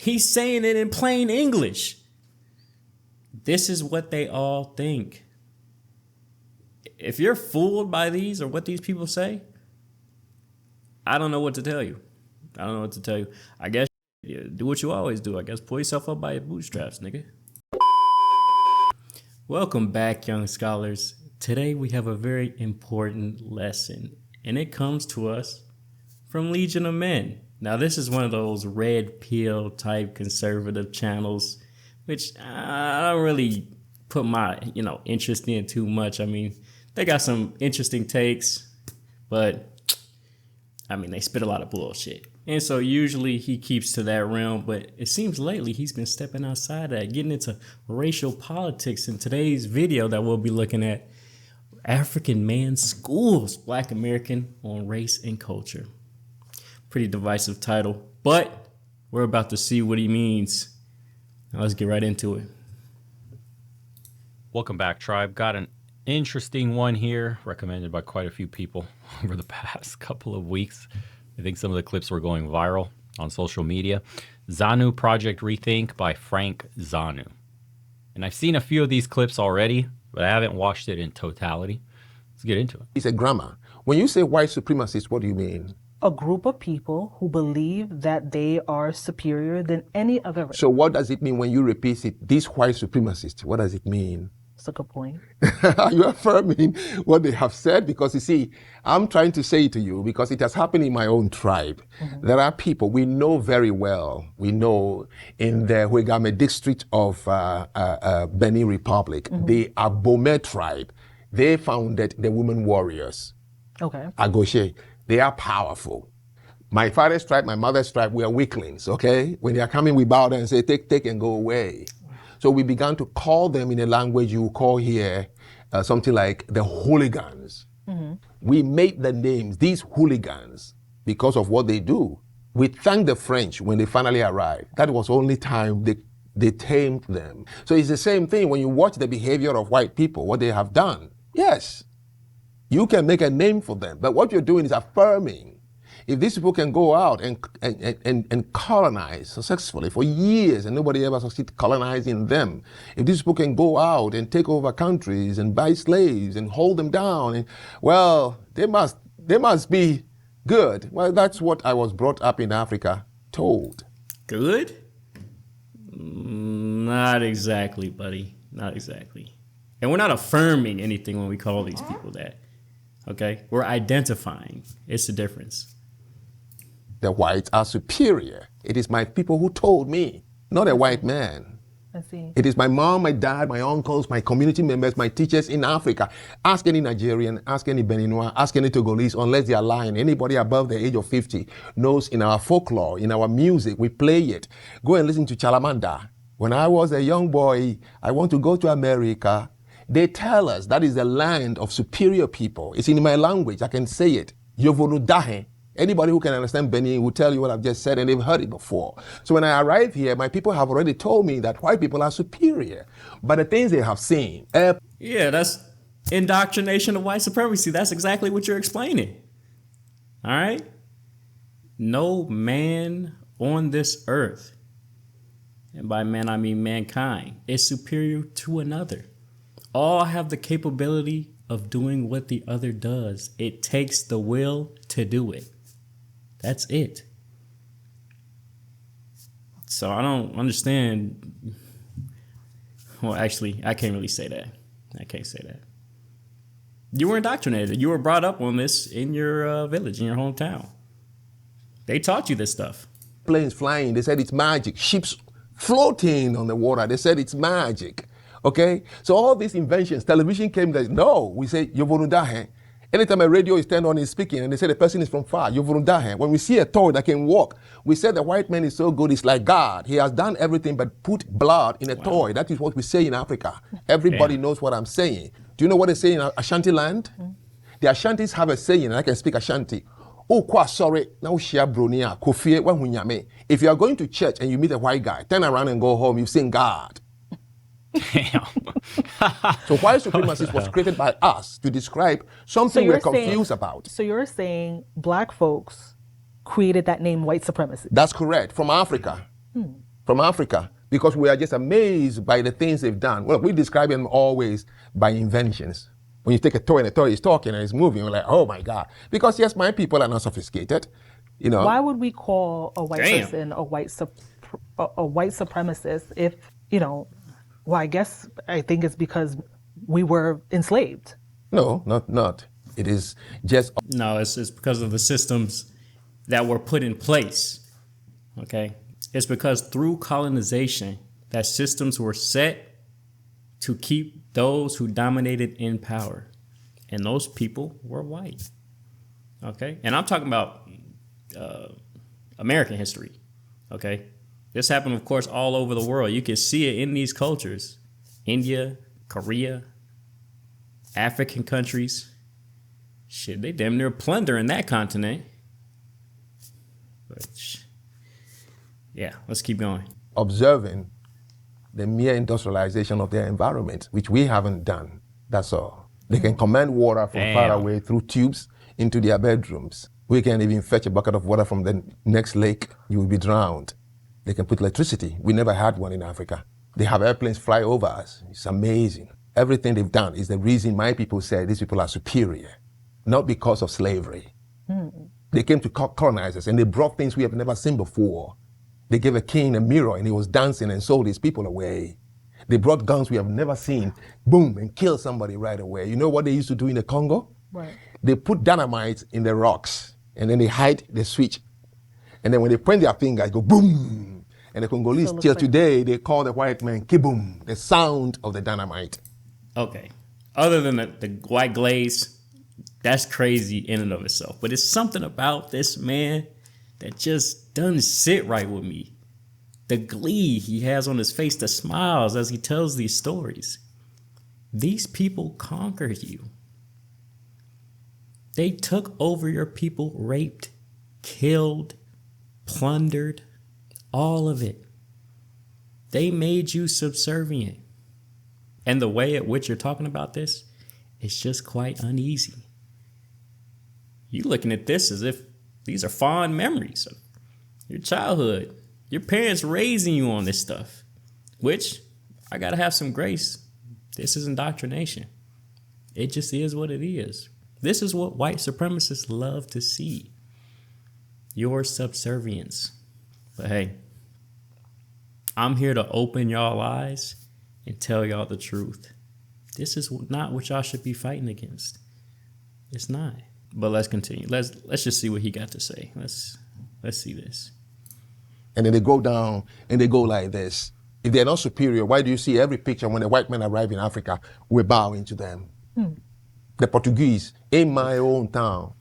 He's saying it in plain English. This is what they all think. If you're fooled by these or what these people say, I don't know what to tell you. I guess do what you always do. I guess pull yourself up by your bootstraps, nigga. Welcome back, young scholars. Today we have a very important lesson, and it comes to us from Legion of Men. Now, this is one of those red pill type conservative channels, which I don't really put my, interest in too much. I mean, they got some interesting takes, but they spit a lot of bullshit. And so usually he keeps to that realm, but it seems lately he's been stepping outside of that, getting into racial politics. In today's video that we'll be looking at, African Man Schools, Black American on Race and Culture. Pretty divisive title, but we're about to see what he means. Now let's get right into it. Welcome back, tribe. Got an interesting one here, recommended by quite a few people over the past couple of weeks. I think some of the clips were going viral on social media. ZANU Project Rethink by Frank ZANU. And I've seen a few of these clips already, but I haven't watched it in totality. Let's get into it. It's a grammar. When you say white supremacists, what do you mean? A group of people who believe that they are superior than any other race. So what does it mean when you repeat it? These white supremacists, what does it mean? That's a good point. Are you affirming what they have said? Because you see, I'm trying to say to you, because it has happened in my own tribe. Mm-hmm. There are people we know very well. We know in the Huegame district of Benin Republic, the Abome tribe, they founded the Women Warriors. Okay. Agoshe. They are powerful. My father's tribe, my mother's tribe, we are weaklings, okay? When they are coming, we bow down and say, take and go away. So we began to call them in a language you call here something like the hooligans. Mm-hmm. We made the names, these hooligans, because of what they do. We thank the French when they finally arrived. That was the only time they tamed them. So it's the same thing when you watch the behavior of white people, what they have done. Yes, you can make a name for them, but what you're doing is affirming. If these people can go out and colonize successfully for years and nobody ever succeeded colonizing them, if these people can go out and take over countries and buy slaves and hold them down, and, well, they must be good. Well, that's what I was brought up in Africa told. Good? Not exactly, buddy. Not exactly. And we're not affirming anything when we call these people that. Okay? We're identifying. It's the difference. The whites are superior. It is my people who told me, not a white man. I see. It is my mom, my dad, my uncles, my community members, my teachers in Africa. Ask any Nigerian, ask any Beninois, ask any Togolese, unless they are lying. Anybody above the age of 50 knows in our folklore, in our music, we play it. Go and listen to Chalamanda. When I was a young boy, I want to go to America. They tell us that is the land of superior people. It's in my language, I can say it. Yovonudahe. Anybody who can understand Benin will tell you what I've just said, and they've heard it before. So when I arrived here, my people have already told me that white people are superior. But the things they have seen. Yeah, that's indoctrination of white supremacy. That's exactly what you're explaining. All right? No man on this earth, and by man I mean mankind, is superior to another. All have the capability of doing what the other does. It takes the will to do it. That's it. So I don't understand. Well, actually, I can't really say that. I can't say that. You were indoctrinated. You were brought up on this in your village, in your hometown. They taught you this stuff. Planes flying, they said it's magic. Ships floating on the water, they said it's magic. Okay? So all these inventions, television came, no, we say, Yovonudahe. Anytime a radio is turned on and speaking and they say the person is from far, Yovonudahe. When we see a toy that can walk, we say the white man is so good, it's like God. He has done everything but put blood in a toy. That is what we say in Africa. Everybody knows what I'm saying. Do you know what they say in Ashanti land? The Ashantis have a saying, and I can speak Ashanti. Oh, quite sorry. Now share bronia, kofie, wahunyame. If you are going to church and you meet a white guy, turn around and go home, you sing God. So white supremacy was created by us to describe something we're confused about. So you're saying black folks created that name white supremacy? That's correct. From Africa. from Africa because we are just amazed by the things they've done. Well, we describe them always by inventions. When you take a toy and the toy is talking and it's moving, you're like, oh my God. Because yes, my people are not sophisticated. You know, Why would we call a white Damn. person a white supremacist if, well, I think it's because we were enslaved. no, not. It is just No, it's because of the systems that were put in place. Okay? It's because through colonization that systems were set to keep those who dominated in power. And those people were white. Okay? And I'm talking about American history. Okay? This happened, of course, all over the world. You can see it in these cultures. India, Korea, African countries. Shit, they damn near plundering that continent. But yeah, let's keep going. observing the mere industrialization of their environment, which we haven't done. That's all. They can command water from far Damn. away through tubes into their bedrooms. We can even fetch a bucket of water from the next lake. You will be drowned. They can put electricity. We never had one in Africa. They have airplanes fly over us. It's amazing. Everything they've done is the reason my people say these people are superior, not because of slavery. They came to colonize us and they brought things we have never seen before. They gave a king a mirror and he was dancing and sold his people away. They brought guns we have never seen, boom, and killed somebody right away. You know what they used to do in the Congo? Right. They put dynamite in the rocks and then they hide the switch. And then when they point their finger, it go boom. And the Congolese So it till looks like- today, they call the white man kiboom, the sound of the dynamite. Okay. Other than the white glaze, that's crazy in and of itself. But it's something about this man that just doesn't sit right with me. The glee he has on his face, the smiles as he tells these stories. These people conquered you. They took over your people, raped, killed, plundered, all of it. They made you subservient. And the way at which you're talking about this is just quite uneasy. You looking at this as if these are fond memories of your childhood, your parents raising you on this stuff, which I gotta have some grace. This is indoctrination. It just is what it is. This is what white supremacists love to see. Your subservience. But hey, I'm here to open y'all eyes and tell y'all the truth. This is not what y'all should be fighting against. It's not. But let's continue. Let's just see what he got to say. Let's see this. And then they go down and they go like this. If they're not superior, why do you see every picture when the white men arrive in Africa, we're bowing to them? The Portuguese, in my own town,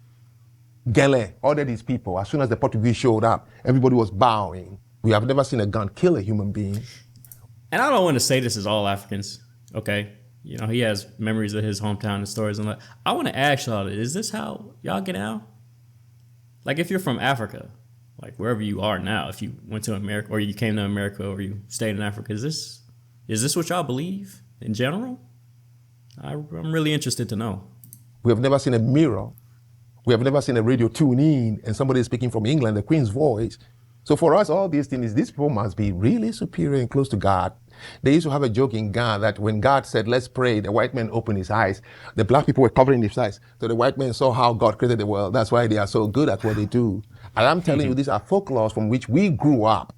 Gele, all of these people, as soon as the Portuguese showed up, everybody was bowing. We have never seen a gun kill a human being. And I don't want to say this is all Africans, okay? You know, he has memories of his hometown and stories and that. I want to ask y'all, is this how y'all get out? Like if you're from Africa, like wherever you are now, if you went to America or you came to America or you stayed in Africa, is this what y'all believe in general? I'm really interested to know. We have never seen a mirror. We have never seen a radio tune in and somebody speaking from England, the Queen's voice. So for us, all these things, these people must be really superior and close to God. They used to have a joke in Ghana that when God said, let's pray, the white man opened his eyes. The black people were covering his eyes. So the white man saw how God created the world. That's why they are so good at what they do. And I'm telling you, these are folklores from which we grew up.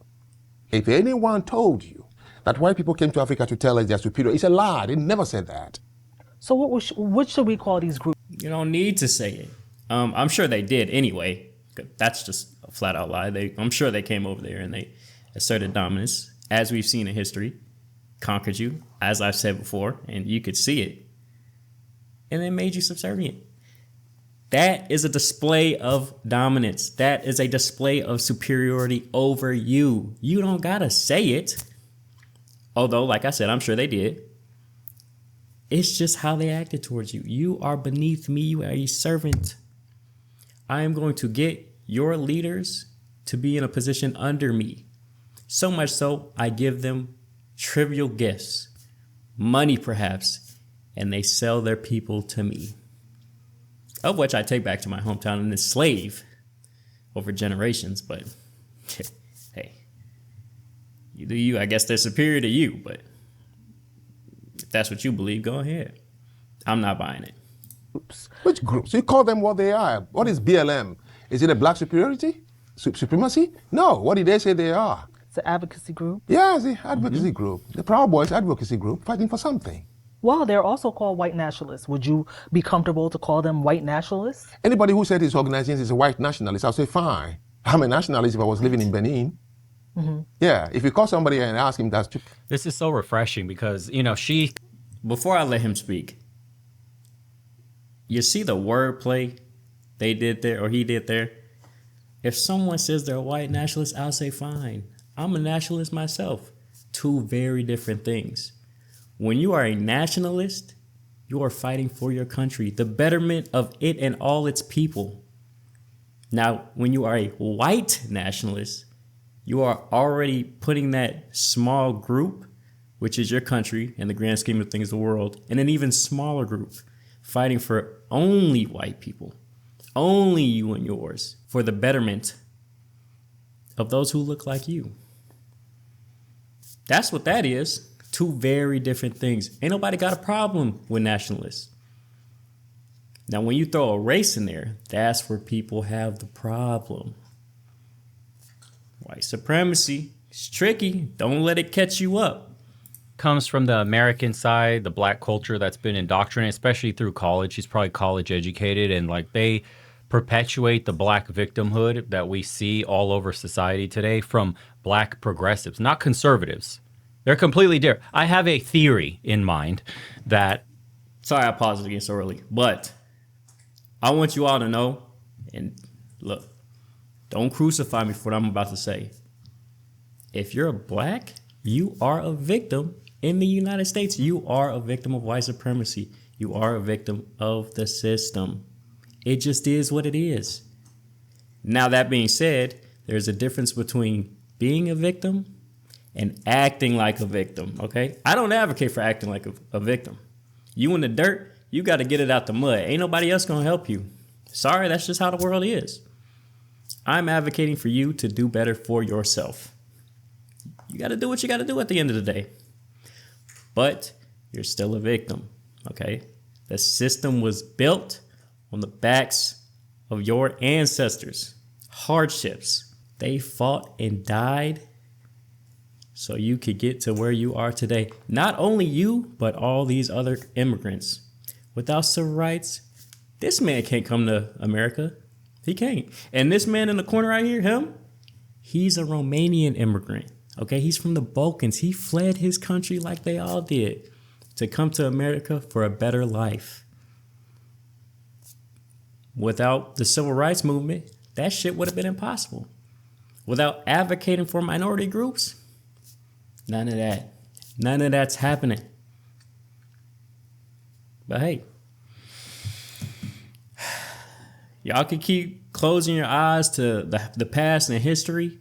If anyone told you that white people came to Africa to tell us they're superior, it's a lie. They never said that. So what should we call these groups? You don't need to say it. I'm sure they did anyway. That's just a flat out lie. I'm sure they came over there and they asserted dominance, as we've seen in history, conquered you, as I've said before, and you could see it, and then made you subservient. That is a display of dominance. That is a display of superiority over you. You don't gotta say it. Although, like I said, I'm sure they did. It's just how they acted towards you. You are beneath me. You are a servant. I am going to get your leaders to be in a position under me. So much so, I give them trivial gifts, money perhaps, and they sell their people to me. Of which I take back to my hometown and enslave over generations. But hey, You do you. I guess they're superior to you, but if that's what you believe, go ahead. I'm not buying it. Which groups? You call them what they are. What is BLM? Is it a black superiority? Supremacy? No. What did they say they are? It's an advocacy group. Yeah, it's the advocacy group. The Proud Boys advocacy group fighting for something. Well, they're also called white nationalists. Would you be comfortable to call them white nationalists? Anybody who said his organization is a white nationalist, I'll say, fine. I'm a nationalist if I was living in Benin. Yeah, if you call somebody and ask him, that's This is so refreshing because, Before I let him speak, you see the wordplay they did there, or he did there? If someone says they're a white nationalist, I'll say, fine. I'm a nationalist myself. Two very different things. When you are a nationalist, you are fighting for your country, the betterment of it and all its people. Now, when you are a white nationalist, you are already putting that small group, which is your country in the grand scheme of things, the world, in an even smaller group, fighting for only white people, only you and yours, for the betterment of those who look like you. That's what that is. Two very different things. Ain't nobody got a problem with nationalists. Now, when you throw a race in there, that's where people have the problem. White supremacy, it's tricky. Don't let it catch you up. comes from the American side, the black culture that's been indoctrinated, especially through college. He's probably college educated, and like they perpetuate the black victimhood that we see all over society today from black progressives, not conservatives. They're completely different. I have a theory in mind that... Sorry, I paused again so early, but I want you all to know, and look, don't crucify me for what I'm about to say. If you're black, you are a victim in the United States. You are a victim of white supremacy. You are a victim of the system. It just is what it is. Now, that being said, there's a difference between being a victim and acting like a victim, okay? I don't advocate for acting like a victim. You in the dirt, you got to get it out the mud. Ain't nobody else going to help you. Sorry, that's just how the world is. I'm advocating for you to do better for yourself. You got to do what you got to do at the end of the day. But you're still a victim, okay? The system was built on the backs of your ancestors. Hardships. They fought and died so you could get to where you are today. Not only you, but all these other immigrants. Without civil rights, this man can't come to America. He can't. And this man in the corner right here, him, he's a Romanian immigrant. Okay, he's from the Balkans. He fled his country like they all did to come to America for a better life. Without the civil rights movement, that shit would have been impossible. Without advocating for minority groups, none of that. None of that's happening. But hey, y'all can keep closing your eyes to the past and history,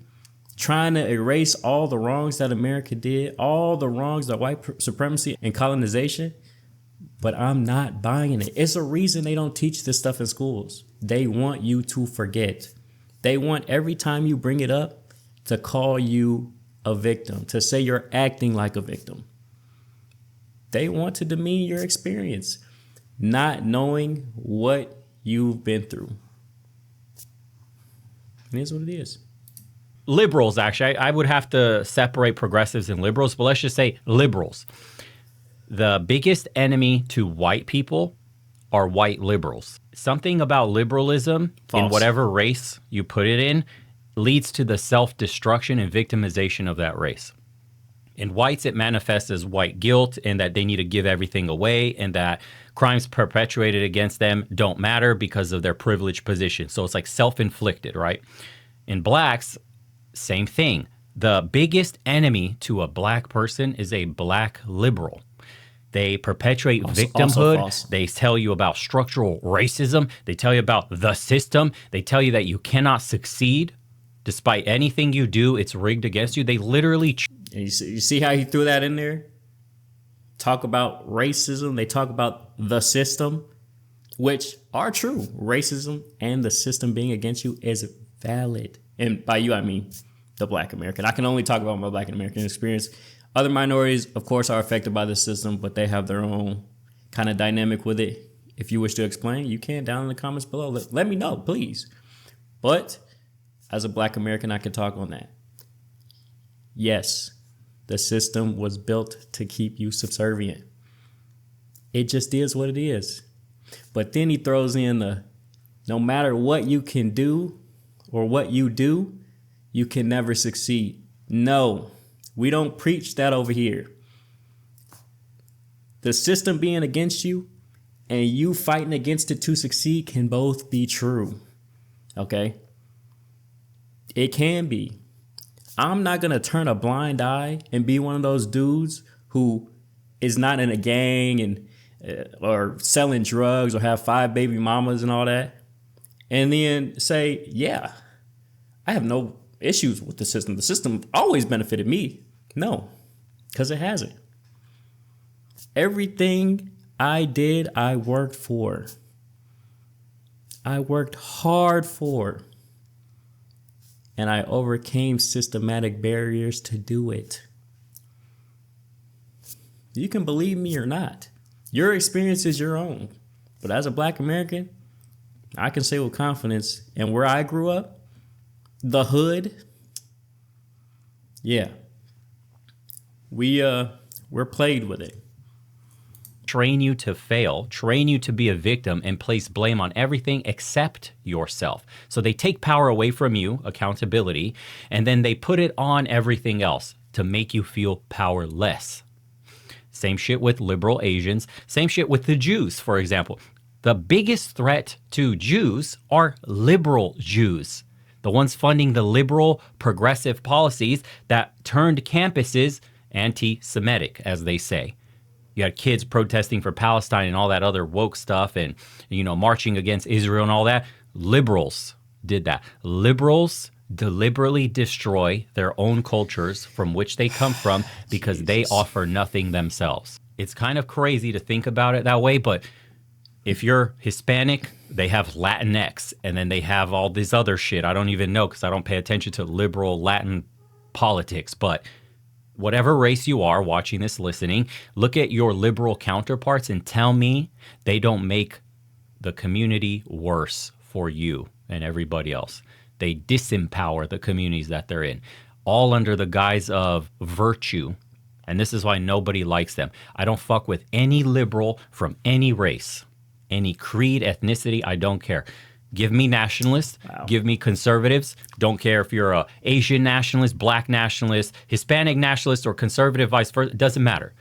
trying to erase all the wrongs that America did, all the wrongs that white supremacy and colonization. But I'm not buying it. It's a reason they don't teach this stuff in schools. They want you to forget. They want every time you bring it up to call you a victim, to say you're acting like a victim. They want to demean your experience, not knowing what you've been through. It is what it is. Liberals, actually, I would have to separate progressives and liberals, but let's just say liberals. The biggest enemy to white people are white liberals. Something about liberalism, False. in whatever race you put it in, leads to the self-destruction and victimization of that race. In whites, it manifests as white guilt and that they need to give everything away and that crimes perpetuated against them don't matter because of their privileged position. So it's like self-inflicted, right? In blacks, same thing. The biggest enemy to a black person is a black liberal. They perpetuate victimhood. They tell you about structural racism. They tell you about the system. They tell you that you cannot succeed. Despite anything you do, it's rigged against you. They literally... And you see how he threw that in there? Talk about racism. They talk about the system, which are true. Racism and the system being against you is valid. And by you, I mean the Black American. I can only talk about my Black American experience. Other minorities, of course, are affected by the system, but they have their own kind of dynamic with it. If you wish to explain, you can down in the comments below. Let me know, please. But as a Black American, I can talk on that. Yes, the system was built to keep you subservient. It just is what it is. But then he throws in the, no matter what you can do or what you do, you can never succeed. No, we don't preach that over here. The system being against you and you fighting against it to succeed can both be true. Okay? It can be. I'm not going to turn a blind eye and be one of those dudes who is not in a gang and or selling drugs or have 5 baby mamas and all that. And then say, yeah, I have no issues with the system. The system always benefited me. No, because it hasn't. Everything I did, I worked for. I worked hard for. And I overcame systematic barriers to do it. You can believe me or not. Your experience is your own. But as a Black American, I can say with confidence, and where I grew up, the hood, yeah, we're plagued with it. Train you to fail, train you to be a victim, and place blame on everything except yourself. So they take power away from you, accountability, and then they put it on everything else to make you feel powerless. Same shit with liberal Asians, same shit with the Jews, for example. The biggest threat to Jews are liberal Jews, the ones funding the liberal progressive policies that turned campuses anti-Semitic, as they say. You had kids protesting for Palestine and all that other woke stuff and, marching against Israel and all that. Liberals did that. Liberals deliberately destroy their own cultures from which they come from because they offer nothing themselves. It's kind of crazy to think about it that way, but if you're Hispanic, they have Latinx, and then they have all this other shit. I don't even know because I don't pay attention to liberal Latin politics, but whatever race you are watching this, listening, look at your liberal counterparts and tell me they don't make the community worse for you and everybody else. They disempower the communities that they're in, all under the guise of virtue. And this is why nobody likes them. I don't fuck with any liberal from any race, any creed, ethnicity, I don't care. Give me nationalists, give me conservatives. Don't care if you're a Asian nationalist, Black nationalist, Hispanic nationalist, or conservative, vice versa. It doesn't matter.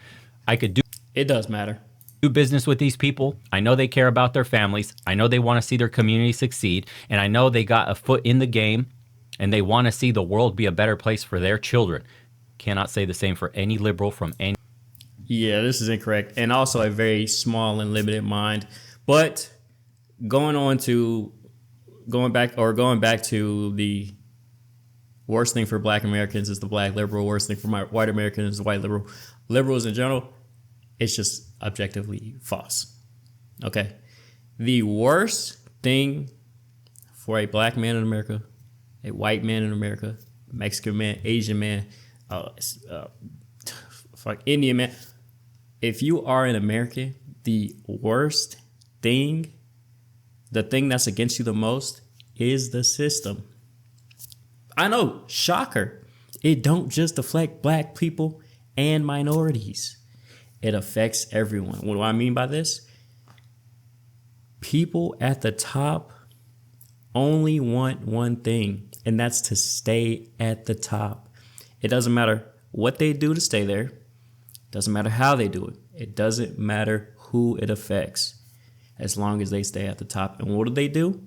It does matter. Do business with these people. I know they care about their families. I know they want to see their community succeed. And I know they got a foot in the game and they want to see the world be a better place for their children. Cannot say the same for any liberal from any. Yeah, this is incorrect. And also a very small and limited mind. But going back to the worst thing for Black Americans is the Black liberal, worst thing for white Americans is the white liberal. Liberals in general, it's just objectively false. Okay. The worst thing for a Black man in America, a white man in America, Mexican man, Asian man, Indian man, if you are an American, the worst thing, the thing that's against you the most is the system. I know, shocker. It don't just affect Black people and minorities. It affects everyone. What do I mean by this? People at the top only want one thing, and that's to stay at the top. It doesn't matter what they do to stay there. It doesn't matter how they do it. It doesn't matter who it affects, as long as they stay at the top. And what do?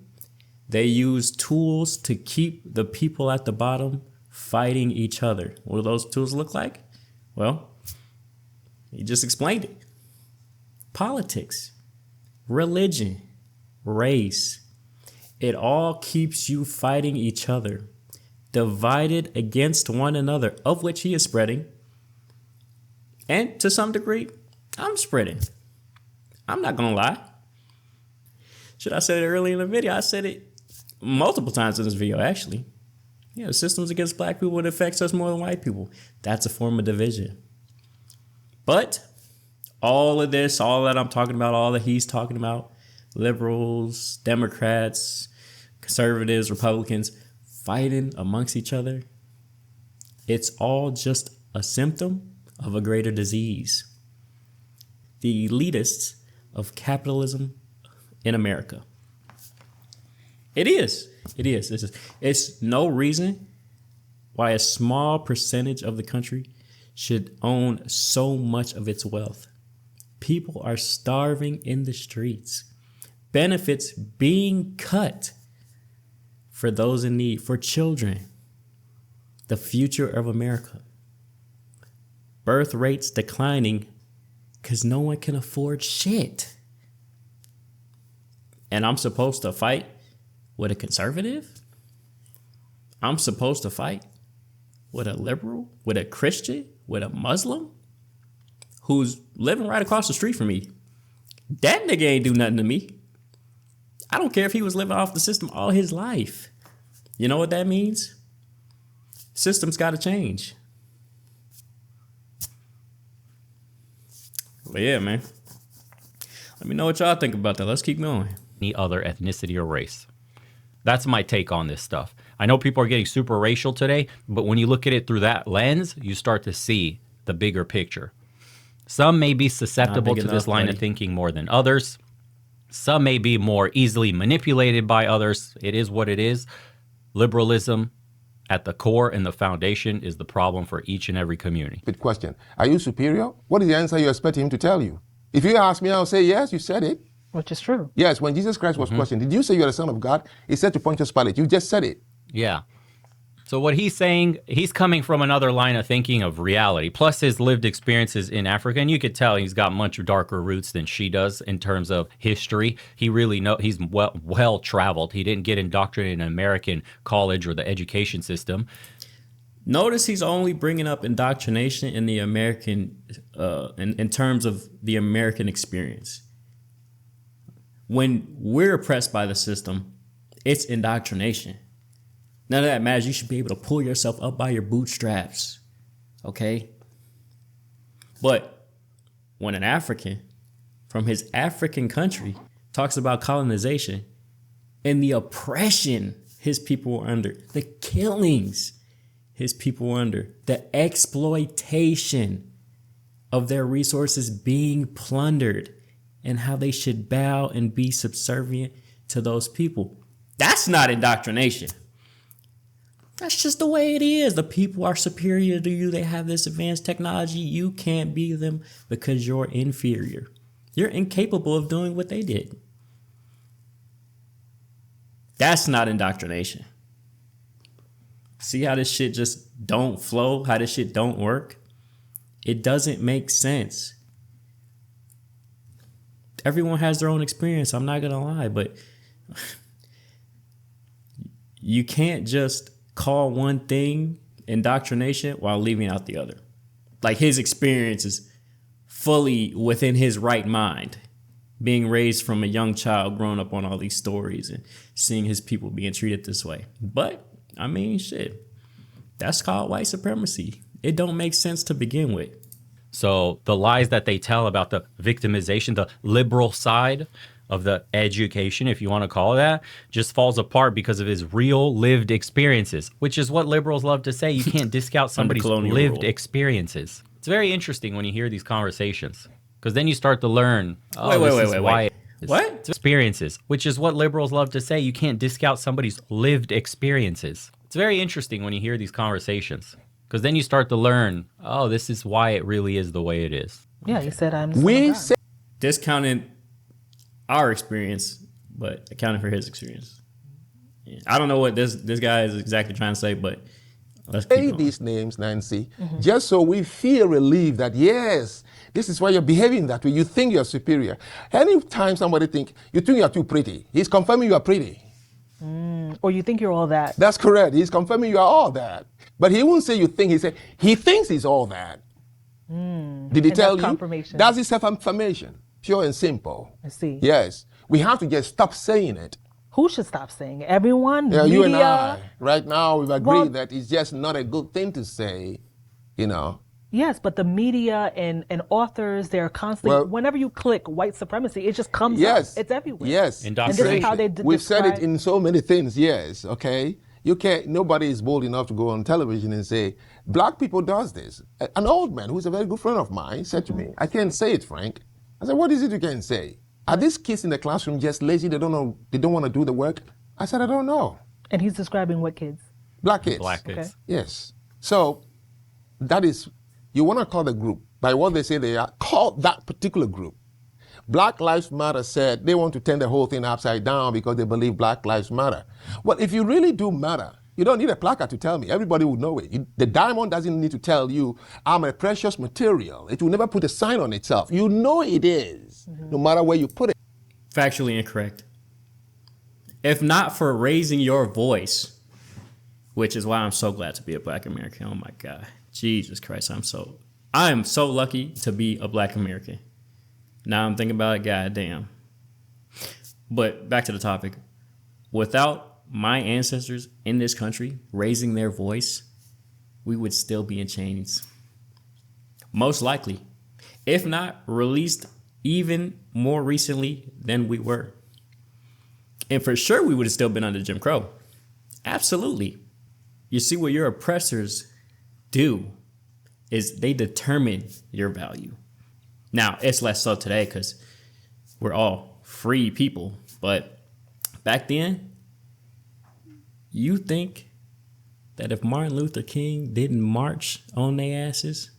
They use tools to keep the people at the bottom fighting each other. What do those tools look like? Well, you just explained it. Politics, religion, race. It all keeps you fighting each other, divided against one another, of which he is spreading. And to some degree, I'm spreading. I'm not going to lie. Should I say it early in the video? I said it multiple times in this video, actually. Yeah, the system's against black people. It affects us more than white people. That's a form of division. But all of this, all that I'm talking about, all that he's talking about, liberals, Democrats, conservatives, Republicans, fighting amongst each other, it's all just a symptom of a greater disease. The elitists of capitalism in America. It is. It's no reason why a small percentage of the country should own so much of its wealth. People are starving in the streets. Benefits being cut for those in need, for children. The future of America. Birth rates declining because no one can afford shit. And I'm supposed to fight with a conservative? I'm supposed to fight with a liberal, with a Christian, with a Muslim who's living right across the street from me. That nigga ain't do nothing to me. I don't care if he was living off the system all his life. You know what that means? System's got to change. But yeah, man. Let me know what y'all think about that. Let's keep going. Any other ethnicity or race. That's my take on this stuff. I know people are getting super racial today, but when you look at it through that lens, you start to see the bigger picture. Some may be susceptible to this line of thinking more than others. Some may be more easily manipulated by others. It is what it is. Liberalism at the core and the foundation is the problem for each and every community. Good question. Are you superior? What is the answer you expect him to tell you? If you ask me, I'll say, yes, you said it. Which is true. Yes, when Jesus Christ was questioned, did you say you're the Son of God? He said to Pontius Pilate, you just said it. Yeah. So what he's saying, he's coming from another line of thinking of reality, plus his lived experiences in Africa. And you could tell he's got much darker roots than she does in terms of history. He really he's well traveled. He didn't get indoctrinated in an American college or the education system. Notice he's only bringing up indoctrination in the American, in terms of the American experience. When we're oppressed by the system, it's indoctrination. None of that matters. You should be able to pull yourself up by your bootstraps. Okay? But when an African from his African country talks about colonization and the oppression his people were under, the killings his people were under, the exploitation of their resources being plundered, and how they should bow and be subservient to those people. That's not indoctrination. That's just the way it is. The people are superior to you. They have this advanced technology. You can't be them because you're inferior. You're incapable of doing what they did. That's not indoctrination. See how this shit just don't flow? How this shit don't work? It doesn't make sense. Everyone has their own experience. I'm not going to lie, but you can't just call one thing indoctrination while leaving out the other. Like, his experience is fully within his right mind, being raised from a young child, growing up on all these stories and seeing his people being treated this way. But, I mean, shit, that's called white supremacy. It don't make sense to begin with. So the lies that they tell about the victimization, the liberal side of the education, if you want to call it that, just falls apart because of his real lived experiences, which is what liberals love to say. You can't discount somebody's lived experiences. It's very interesting when you hear these conversations, because then you start to learn, wait. What? Experiences, which is what liberals love to say. You can't discount somebody's lived experiences. It's very interesting when you hear these conversations, because then you start to learn, oh, this is why it really is the way it is. Yeah, he said, I'm discounting our experience, but accounting for his experience. Yeah. I don't know what this guy is exactly trying to say, but let's keep going. These names, Nancy, just so we feel relieved that, yes, this is why you're behaving that way. You think you're superior. Anytime somebody think you think you're too pretty, he's confirming you are pretty. Or you think you're all that. That's correct. He's confirming you are all that. But he won't say you think. He said he thinks he's all that. Did he tell you? Confirmation. That's his self-affirmation. Pure and simple. I see. Yes. We have to just stop saying it. Who should stop saying? Everyone? Yeah, Media? you and I, right now, we've agreed Well, that it's just not a good thing to say, you know. yes, but the media and authors, they're constantly, Well, whenever you click white supremacy, it just comes up. yes, It's everywhere. yes. And this is how Indoctrination. they We've said it describe. in so many things, yes, okay? You can't, nobody is bold enough to go on television and say, black people does this. An old man who's a very good friend of mine said to me, I can't say it, Frank. I said, what is it you can't say? Are these kids in the classroom just lazy? They don't know, they don't want to do the work? I said, I don't know. And he's describing what kids? Black kids. Black kids. Okay. Yes. So that is, you want to call the group by what they say they are, call that particular group. Black Lives Matter said they want to turn the whole thing upside down because they believe Black Lives Matter. Well, if you really do matter, you don't need a placard to tell me. Everybody would know it. The diamond doesn't need to tell you, I'm a precious material. It will never put a sign on itself. You know it is, no matter where you put it. Factually incorrect. If not for raising your voice, which is why I'm so glad to be a black American. Oh my God. Jesus Christ, I am so lucky to be a black American. Now I'm thinking about it, goddamn. But back to the topic. Without my ancestors in this country raising their voice, we would still be in chains. Most likely. If not, released even more recently than we were. And for sure, we would have still been under Jim Crow. Absolutely. You see, what your oppressors do is they determine your value. Now, it's less so today because we're all free people. But back then, you think that if Martin Luther King didn't march on their asses,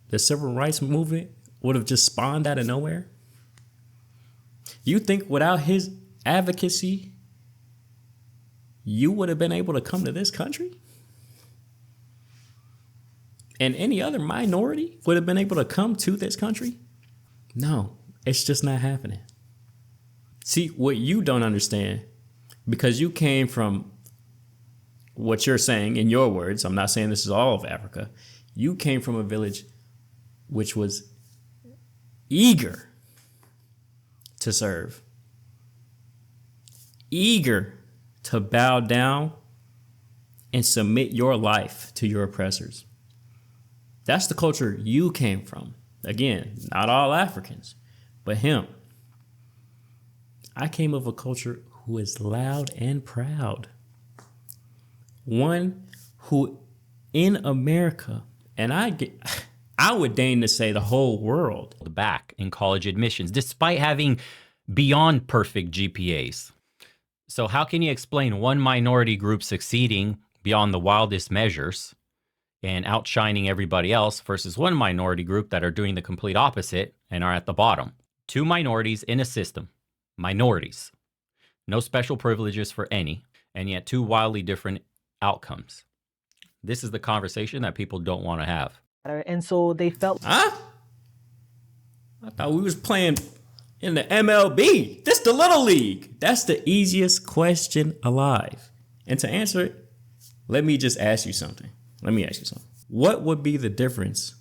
the civil rights movement would have just spawned out of nowhere? You think without his advocacy, you would have been able to come to this country? And any other minority would have been able to come to this country? No, it's just not happening. See, what you don't understand, because you came from what you're saying in your words, I'm not saying this is all of Africa, you came from a village which was eager to serve, eager to bow down and submit your life to your oppressors. That's the culture you came from. Again, not all Africans, but him. I came of a culture who is loud and proud. One who in America, and I would deign to say the whole world, Back in college admissions, despite having beyond perfect GPAs. So how can you explain one minority group succeeding beyond the wildest measures and outshining everybody else versus one minority group that are doing the complete opposite and are at the bottom? Two minorities in a system. Minorities. No special privileges for any, and yet two wildly different outcomes. This is the conversation that people don't want to have. And so they felt huh? I thought we was playing in the MLB. This the Little League. That's the easiest question alive. And to answer it, let me just ask you something. What would be the difference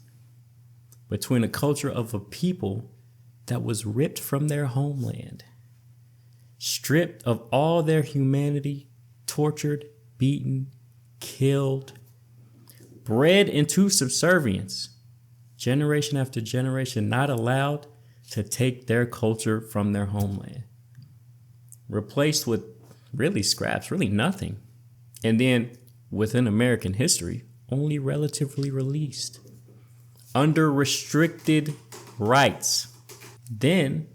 between a culture of a people that was ripped from their homeland, stripped of all their humanity, tortured, beaten, killed, bred into subservience, generation after generation, not allowed to take their culture from their homeland, replaced with really scraps, really nothing, and then within American history, only relatively released, under restricted rights, then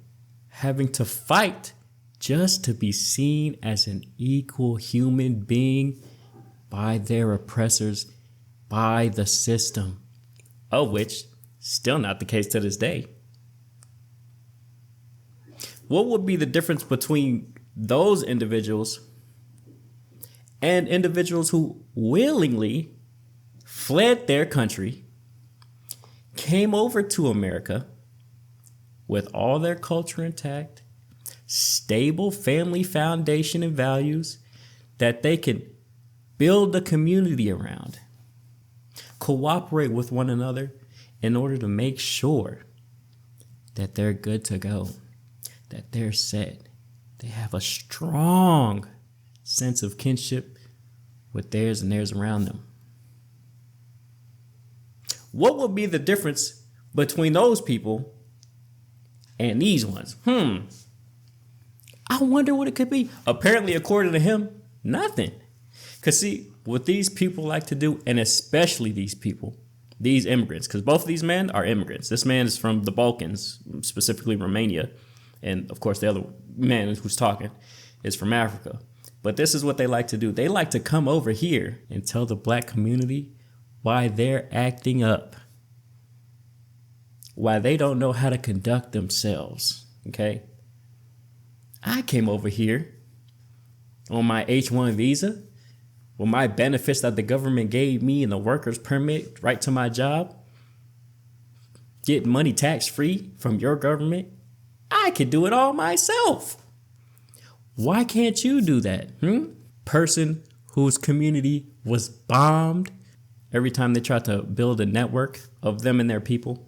having to fight just to be seen as an equal human being by their oppressors, by the system, of which still not the case to this day. What would be the difference between those individuals and individuals who willingly fled their country, came over to America with all their culture intact, stable family foundation and values that they can build a community around, cooperate with one another in order to make sure that they're good to go, that they're set, they have a strong sense of kinship with theirs and theirs around them. What would be the difference between those people and these ones? I wonder what it could be. Apparently, according to him, nothing. Because see, what these people like to do, and especially these people, these immigrants, because both of these men are immigrants. This man is from the Balkans, specifically Romania. And of course, the other man who's talking is from Africa. But this is what they like to do. They like to come over here and tell the black community why they're acting up, why they don't know how to conduct themselves, okay? I came over here on my H-1 visa with my benefits that the government gave me and the worker's permit right to my job, get money tax-free from your government. I could do it all myself. Why can't you do that? Person whose community was bombed every time they tried to build a network of them and their people.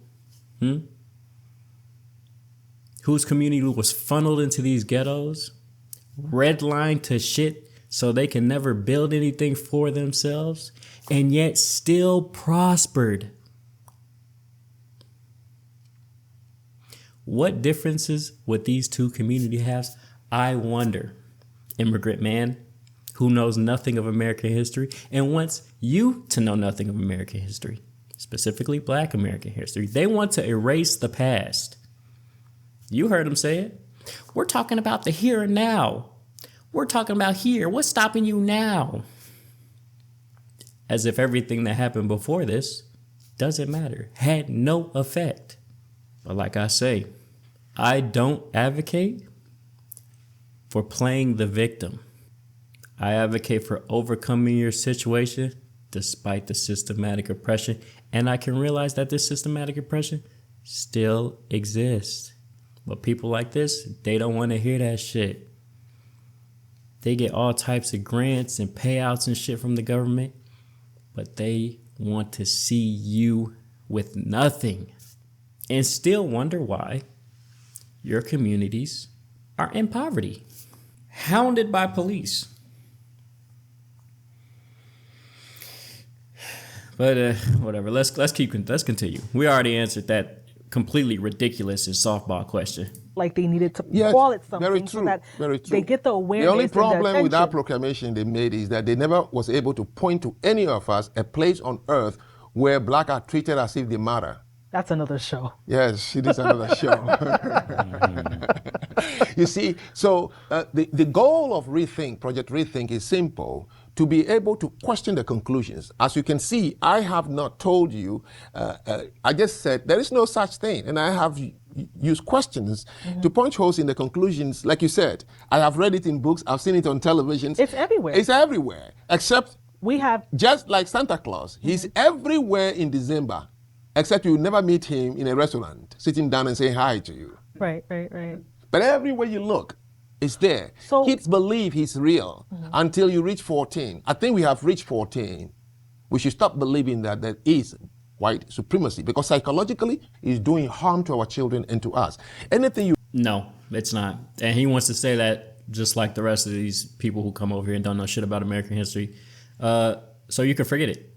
Whose community was funneled into these ghettos, redlined to shit so they can never build anything for themselves, and yet still prospered. What differences would these two communities have? I wonder. Immigrant man who knows nothing of American history and wants you to know nothing of American history, specifically Black American history. They want to erase the past. You heard him say it. We're talking about the here and now. We're talking about here. What's stopping you now? As if everything that happened before this doesn't matter, had no effect. But like I say, I don't advocate for playing the victim. I advocate for overcoming your situation despite the systematic oppression. And I can realize that this systematic oppression still exists. But people like this, they don't want to hear that shit. They get all types of grants and payouts and shit from the government, but they want to see you with nothing and still wonder why your communities are in poverty, hounded by police. But whatever. Let's continue. We already answered that completely ridiculous and softball question. Like they needed to call it something very true, so that very true. they get the awareness. The only and the problem with that attention. proclamation they made is that they never was able to point to any of us a place on earth where black are treated as if they matter. That's another show. Yes, it is another show. You see, so the goal of Project Rethink is simple, to be able to question the conclusions. As you can see, I have not told you, I just said there is no such thing. And I have used questions to punch holes in the conclusions. Like you said, I have read it in books, I've seen it on television. It's everywhere. It's everywhere, except We have just like Santa Claus. He's everywhere in December, except you never meet him in a restaurant, sitting down and saying hi to you. right. But everywhere you look, it's there. So- Kids believe he's real until you reach 14. I think we have reached 14. We should stop believing that there is white supremacy, because psychologically it's doing harm to our children and to us. Anything you No, it's not. And he wants to say that just like the rest of these people who come over here and don't know shit about American history. So you can forget it.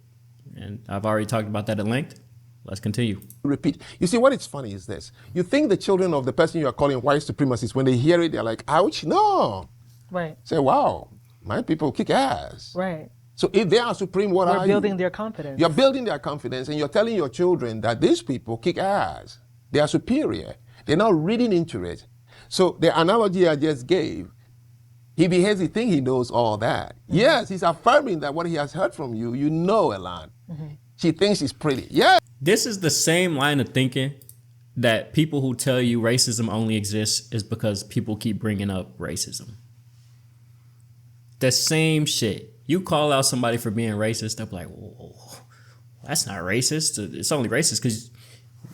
And I've already talked about that at length. Let's continue. repeat. You see, what is funny is this. You think the children of the person you are calling white supremacists, when they hear it, they're like, ouch, no. Right. Say, wow, my people kick ass. Right. So if they are supreme, what We're are building you? their confidence. You're building their confidence, and you're telling your children that these people kick ass. They are superior. They're not reading into it. So the analogy I just gave, he behaves, he thinks he knows all that. Yes, he's affirming that what he has heard from you, you know a lot. She thinks she's pretty. Yeah. This is the same line of thinking that people who tell you racism only exists is because people keep bringing up racism. The same shit. You call out somebody for being racist, they'll be like, whoa, that's not racist. It's only racist because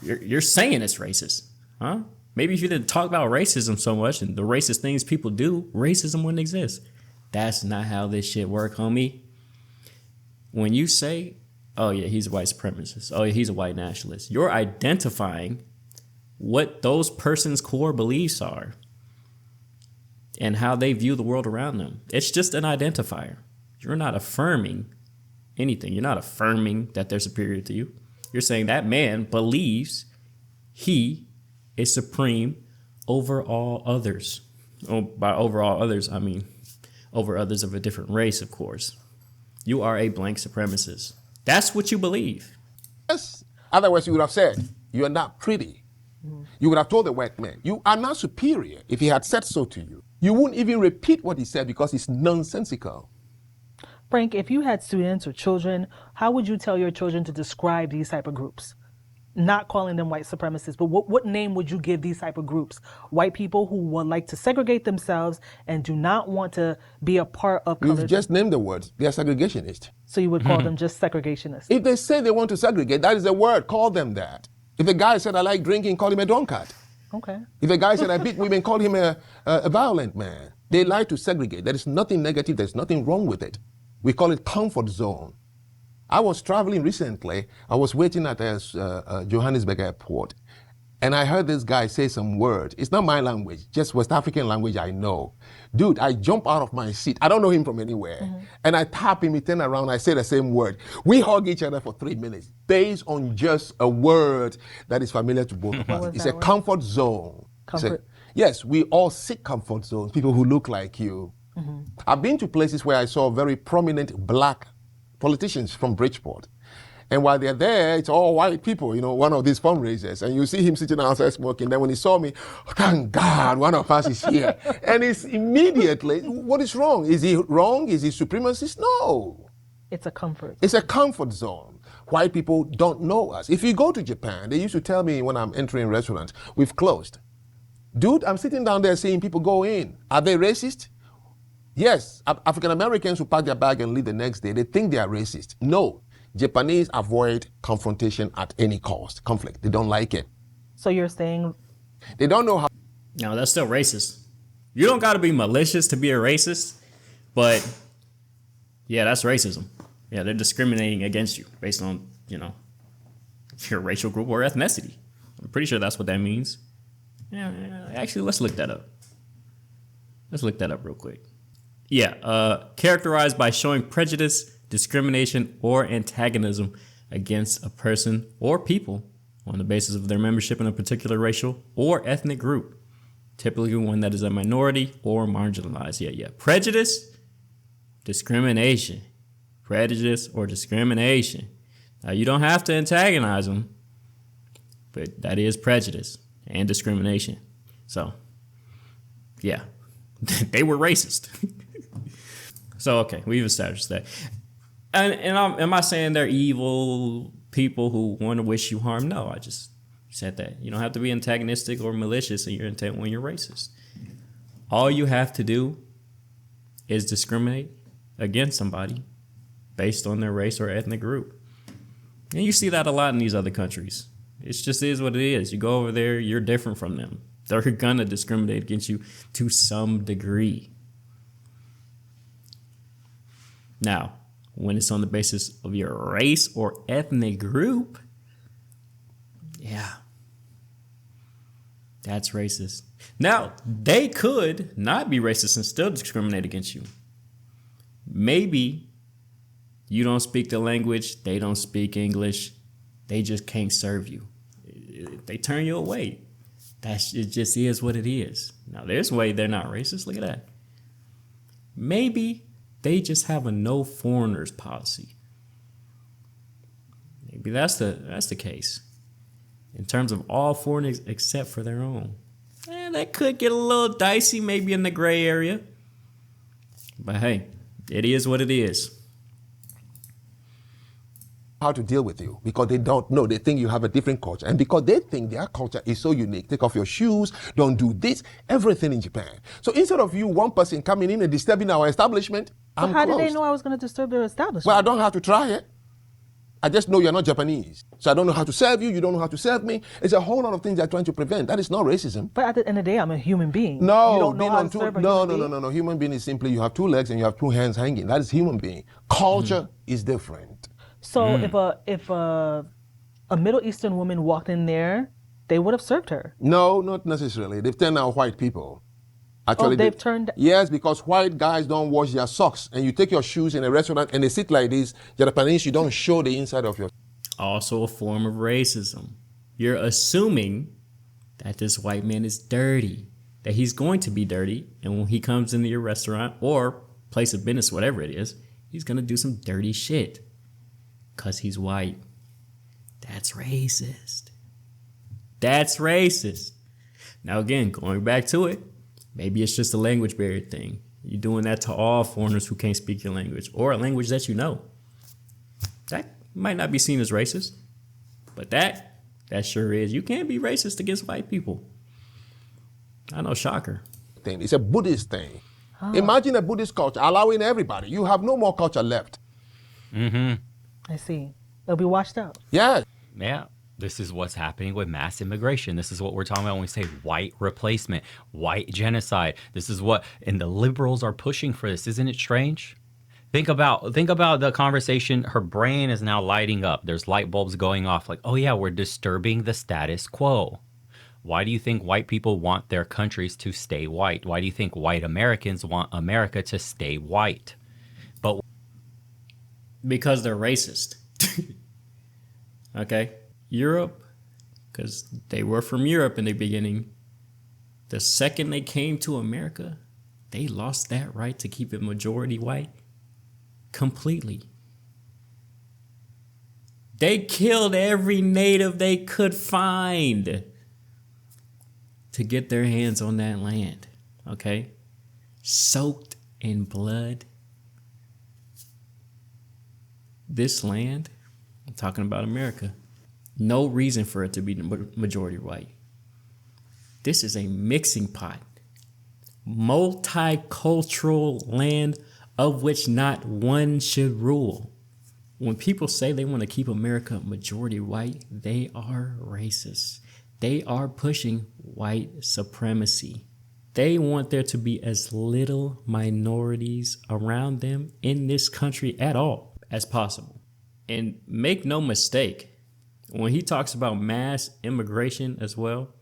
you're saying it's racist. Huh? Maybe if you didn't talk about racism so much and the racist things people do, racism wouldn't exist. That's not how this shit work, homie. When you say, oh yeah, he's a white supremacist, oh yeah, he's a white nationalist, you're identifying what those person's core beliefs are. and how they view the world around them. It's just an identifier. You're not affirming anything. You're not affirming that they're superior to you. You're saying that man believes he is supreme over all others. Oh, by over all others, I mean over others of a different race, of course. You are a blank supremacist. That's what you believe. Yes. Otherwise, you would have said, you are not pretty. You would have told the white man, you are not superior if he had said so to you. You wouldn't even repeat what he said because it's nonsensical. Frank, if you had students or children, how would you tell your children to describe these type of groups? Not calling them white supremacists, but what name would you give these type of groups? White people who would like to segregate themselves and do not want to be a part of You've colored. just named the words. They are segregationists. So you would call them just segregationists. If they say they want to segregate, that is the word. Call them that. If a guy said, I like drinking, call him a drunkard. Okay. If a guy said, I beat women, call him a violent man. They like to segregate. There is nothing negative. There's nothing wrong with it. We call it comfort zone. I was traveling recently. I was waiting at Johannesburg airport, and I heard this guy say some words. It's not my language, just West African language I know. Dude, I jump out of my seat. I don't know him from anywhere. And I tap him, he turn around, I say the same word. We hug each other for 3 minutes based on just a word that is familiar to both of us. It's a comfort zone. Comfort. Yes, we all seek comfort zones, people who look like you. I've been to places where I saw very prominent black politicians from Bridgeport. And while they're there, it's all white people, one of these fundraisers. And you see him sitting outside smoking. Then when he saw me, thank God, one of us is here. And it's immediately, what is wrong? Is he wrong? Is he supremacist? No. It's a comfort. It's a comfort zone. White people don't know us. If you go to Japan, they used to tell me when I'm entering restaurants, we've closed. Dude, I'm sitting down there seeing people go in. Are they racist? Yes, African Americans who pack their bag and leave the next day, they think they are racist. No, Japanese avoid confrontation at any cost, conflict. They don't like it. So you're saying They don't know how. No, that's still racist. You don't got to be malicious to be a racist, but yeah, that's racism. Yeah, they're discriminating against you based on, your racial group or ethnicity. I'm pretty sure that's what that means. Yeah, actually, let's look that up. Let's look that up real quick. Yeah, characterized by showing prejudice, discrimination, or antagonism against a person or people on the basis of their membership in a particular racial or ethnic group, typically one that is a minority or marginalized. Yeah. Prejudice, discrimination. Prejudice or discrimination. Now, you don't have to antagonize them, but that is prejudice and discrimination. So, yeah, they were racist. So, okay, we've established that. And am I saying they're evil people who want to wish you harm? No, I just said that. You don't have to be antagonistic or malicious in your intent when you're racist. All you have to do is discriminate against somebody based on their race or ethnic group. And you see that a lot in these other countries. It just is what it is. You go over there, you're different from them. They're going to discriminate against you to some degree. Now, when it's on the basis of your race or ethnic group, yeah, that's racist. Now, they could not be racist and still discriminate against you. Maybe you don't speak the language, they don't speak English, they just can't serve you. They turn you away. It just is what it is. Now, there's a way they're not racist. Look at that. Maybe they just have a no foreigners policy. Maybe that's the case. In terms of all foreigners except for their own. That could get a little dicey, maybe in the gray area. But hey, it is what it is. How to deal with you because they don't know. They think you have a different culture. And because they think their culture is so unique, take off your shoes, don't do this, everything in Japan. So instead of you, one person coming in and disturbing our establishment, But how did they know I was going to disturb their establishment? Well, I don't have to try it. I just know you're not Japanese. So I don't know how to serve you. You don't know how to serve me. It's a whole lot of things they're trying to prevent. That is not racism. But at the end of the day, I'm a human being. No, you don't know how to serve a human being? No. Human being is simply you have two legs and you have two hands hanging. That is human being. Culture is different. So if a Middle Eastern woman walked in there, they would have served her. No, not necessarily. They've turned out white people. Actually, they've turned. Yes, because white guys don't wash their socks, and you take your shoes in a restaurant and they sit like this. Japanese, you don't show the inside of your. Also a form of racism. You're assuming that this white man is dirty, that he's going to be dirty, and when he comes into your restaurant or place of business, whatever it is, he's going to do some dirty shit because he's white. That's racist. That's racist. Now, again, going back to it, maybe it's just a language barrier thing. You're doing that to all foreigners who can't speak your language or a language that you know. That might not be seen as racist, but that sure is. You can't be racist against white people. I know, shocker. Thing. It's a Buddhist thing. Imagine a Buddhist culture allowing everybody. You have no more culture left. Mm-hmm. I see. They'll be washed out. Yeah. Yeah. This is what's happening with mass immigration. This is what we're talking about when we say white replacement, white genocide. This is what, and the liberals are pushing for this. Isn't it strange? Think about the conversation. Her brain is now lighting up. There's light bulbs going off like, oh yeah, we're disturbing the status quo. Why do you think white people want their countries to stay white? Why do you think white Americans want America to stay white? But because they're racist. Okay? Europe, because they were from Europe in the beginning. The second they came to America, they lost that right to keep it majority white completely. They killed every native they could find to get their hands on that land, okay? Soaked in blood. This land, I'm talking about America, no reason for it to be majority white. This is a mixing pot, multicultural land of which not one should rule. When people say they want to keep America majority white, they are racist. They are pushing white supremacy. They want there to be as little minorities around them in this country at all as possible. And make no mistake, when he talks about mass immigration as well,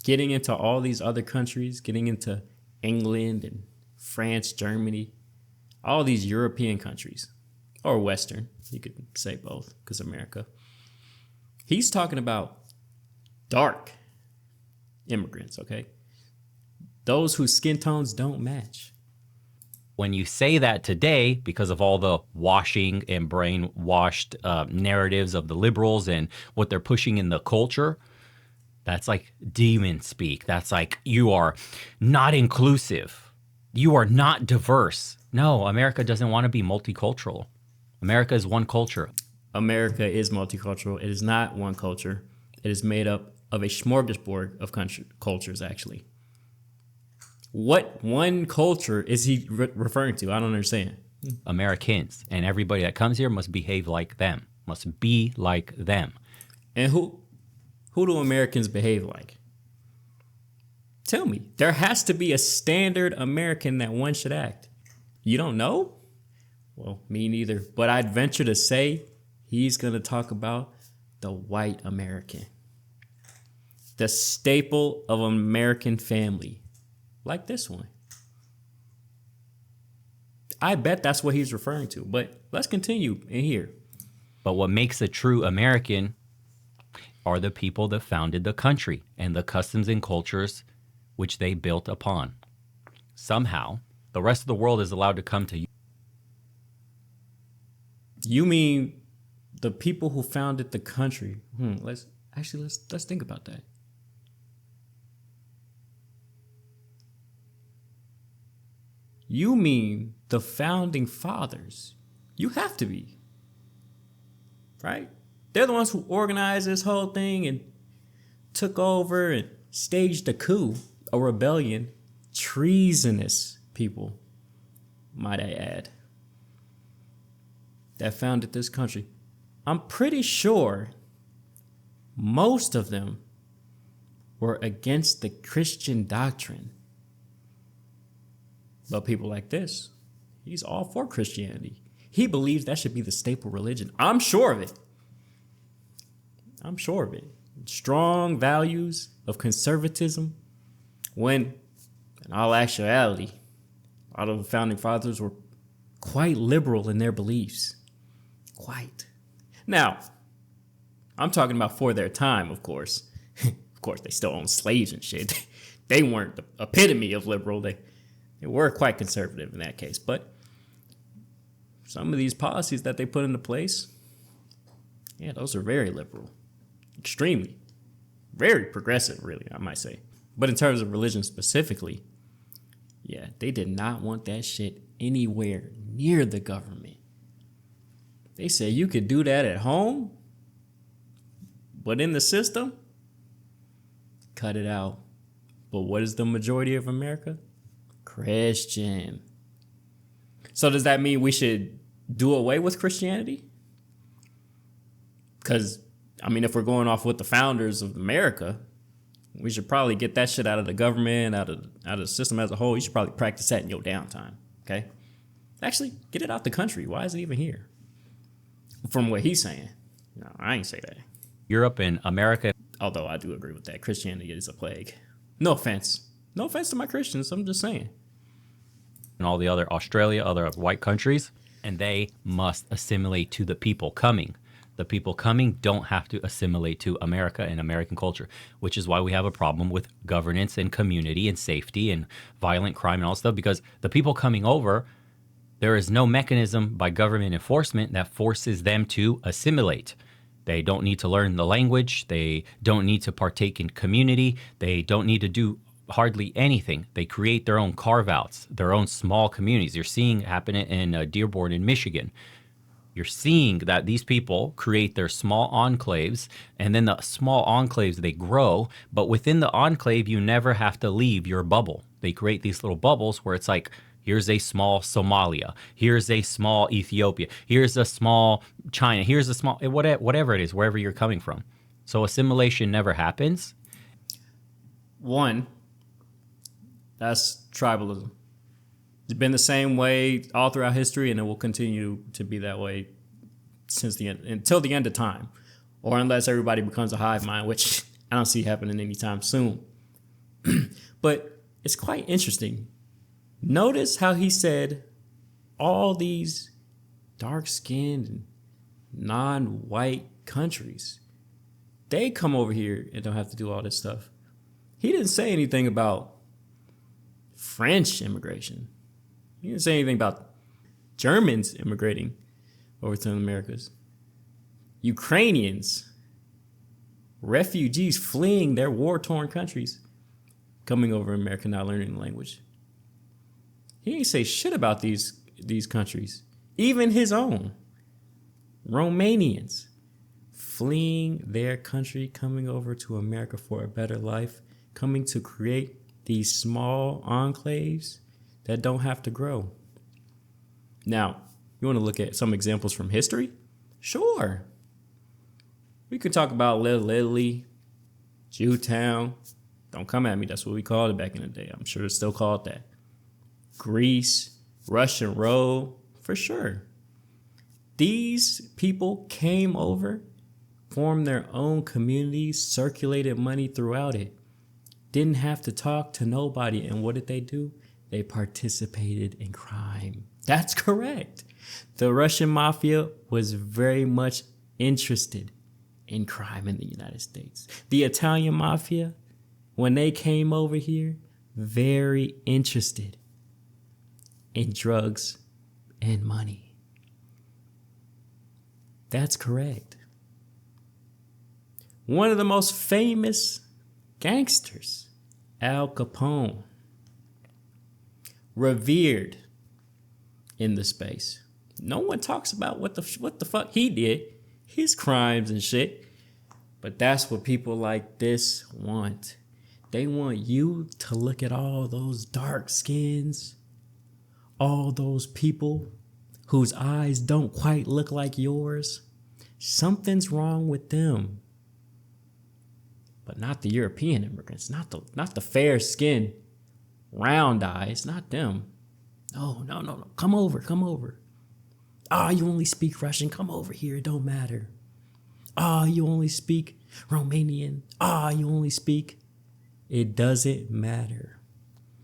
getting into all these other countries, getting into England and France, Germany, all these European countries, or Western, you could say both because America. He's talking about dark immigrants, okay? Those whose skin tones don't match. when you say that today, because of all the washing and brainwashed narratives of the liberals and what they're pushing in the culture, that's like demon speak. That's like, you are not inclusive. You are not diverse. No, America doesn't want to be multicultural. America is one culture. America is multicultural. It is not one culture. It is made up of a smorgasbord of cultures, actually. What one culture is he referring to? I don't understand. Americans, and everybody that comes here must behave like them, must be like them. And who do Americans behave like? Tell me. There has to be a standard American that one should act. You don't know? Well, me neither. But I'd venture to say he's going to talk about the white American, the staple of an American family, like this one. I bet that's what he's referring to, but let's continue in here. But what makes a true American are the people that founded the country and the customs and cultures which they built upon. Somehow, the rest of the world is allowed to come to you. You mean the people who founded the country? Let's think about that. You mean the founding fathers? You have to be, right? They're the ones who organized this whole thing and took over and staged a coup, a rebellion, treasonous people, might I add, that founded this country. I'm pretty sure most of them were against the Christian doctrine. But people like this, he's all for Christianity. He believes that should be the staple religion. I'm sure of it. I'm sure of it. Strong values of conservatism. When In all actuality, a lot of the founding fathers were quite liberal in their beliefs. Quite. Now, I'm talking about for their time, of course. Of course, they still owned slaves and shit. They weren't the epitome of liberal. They were quite conservative in that case. But some of these policies that they put into place, yeah, those are very liberal. Extremely. Very progressive, really, I might say. But in terms of religion specifically, yeah, they did not want that shit anywhere near the government. They said you could do that at home, but in the system, cut it out. But what is the majority of America? Christian. So does that mean we should do away with Christianity? Because, I mean, if we're going off with the founders of America, we should probably get that shit out of the government, out of the system as a whole. You should probably practice that in your downtime, okay? Actually, get it out the country. Why is it even here? From what he's saying. No, I ain't say that. Europe and America. Although I do agree with that. Christianity is a plague. No offense. No offense to my Christians. I'm just saying. And all the other Australia, other white countries, and they must assimilate to the people coming. The people coming don't have to assimilate to America and American culture, which is why we have a problem with governance and community and safety and violent crime and all stuff, because the people coming over, there is no mechanism by government enforcement that forces them to assimilate. They don't need to learn the language. They don't need to partake in community. They don't need to do hardly anything. They create their own carve-outs, their own small communities. You're seeing happen in Dearborn in Michigan. You're seeing that these people create their small enclaves, and then the small enclaves, they grow. But within the enclave, you never have to leave your bubble. They create these little bubbles where it's like, here's a small Somalia, here's a small Ethiopia, here's a small China, here's a small, whatever it is, wherever you're coming from. So assimilation never happens. One, that's tribalism. It's been the same way all throughout history, and it will continue to be that way since the end, until the end of time, or unless everybody becomes a hive mind, which I don't see happening anytime soon. But it's quite interesting. Notice how he said all these dark-skinned and non-white countries, they come over here and don't have to do all this stuff. He didn't say anything about French immigration. He didn't say anything about Germans immigrating over to the Americas. Ukrainians, refugees fleeing their war-torn countries, coming over to America, not learning the language. He didn't say shit about these countries. Even his own. Romanians fleeing their country, coming over to America for a better life, coming to create these small enclaves that don't have to grow. Now, you want to look at some examples from history? Sure. We could talk about Little Italy, Jewtown. Don't come at me. That's what we called it back in the day. I'm sure it's still called that. Greece, Russian Road, for sure. These people came over, formed their own communities, circulated money throughout it. Didn't have to talk to nobody. And what did they do? They participated in crime. That's correct. The Russian mafia was very much interested in crime in the United States. The Italian mafia, when they came over here, very interested in drugs and money. That's correct. One of the most famous gangsters, Al Capone, revered in the space. No one talks about what the fuck he did, his crimes and shit. But that's what people like this want. They want you to look at all those dark skins, all those people whose eyes don't quite look like yours. Something's wrong with them. But not the European immigrants, not the fair skin, round eyes, not them. No. Come over. Ah, you only speak Russian. Come over here. It don't matter. Ah, you only speak Romanian. Ah, you only speak. It doesn't matter.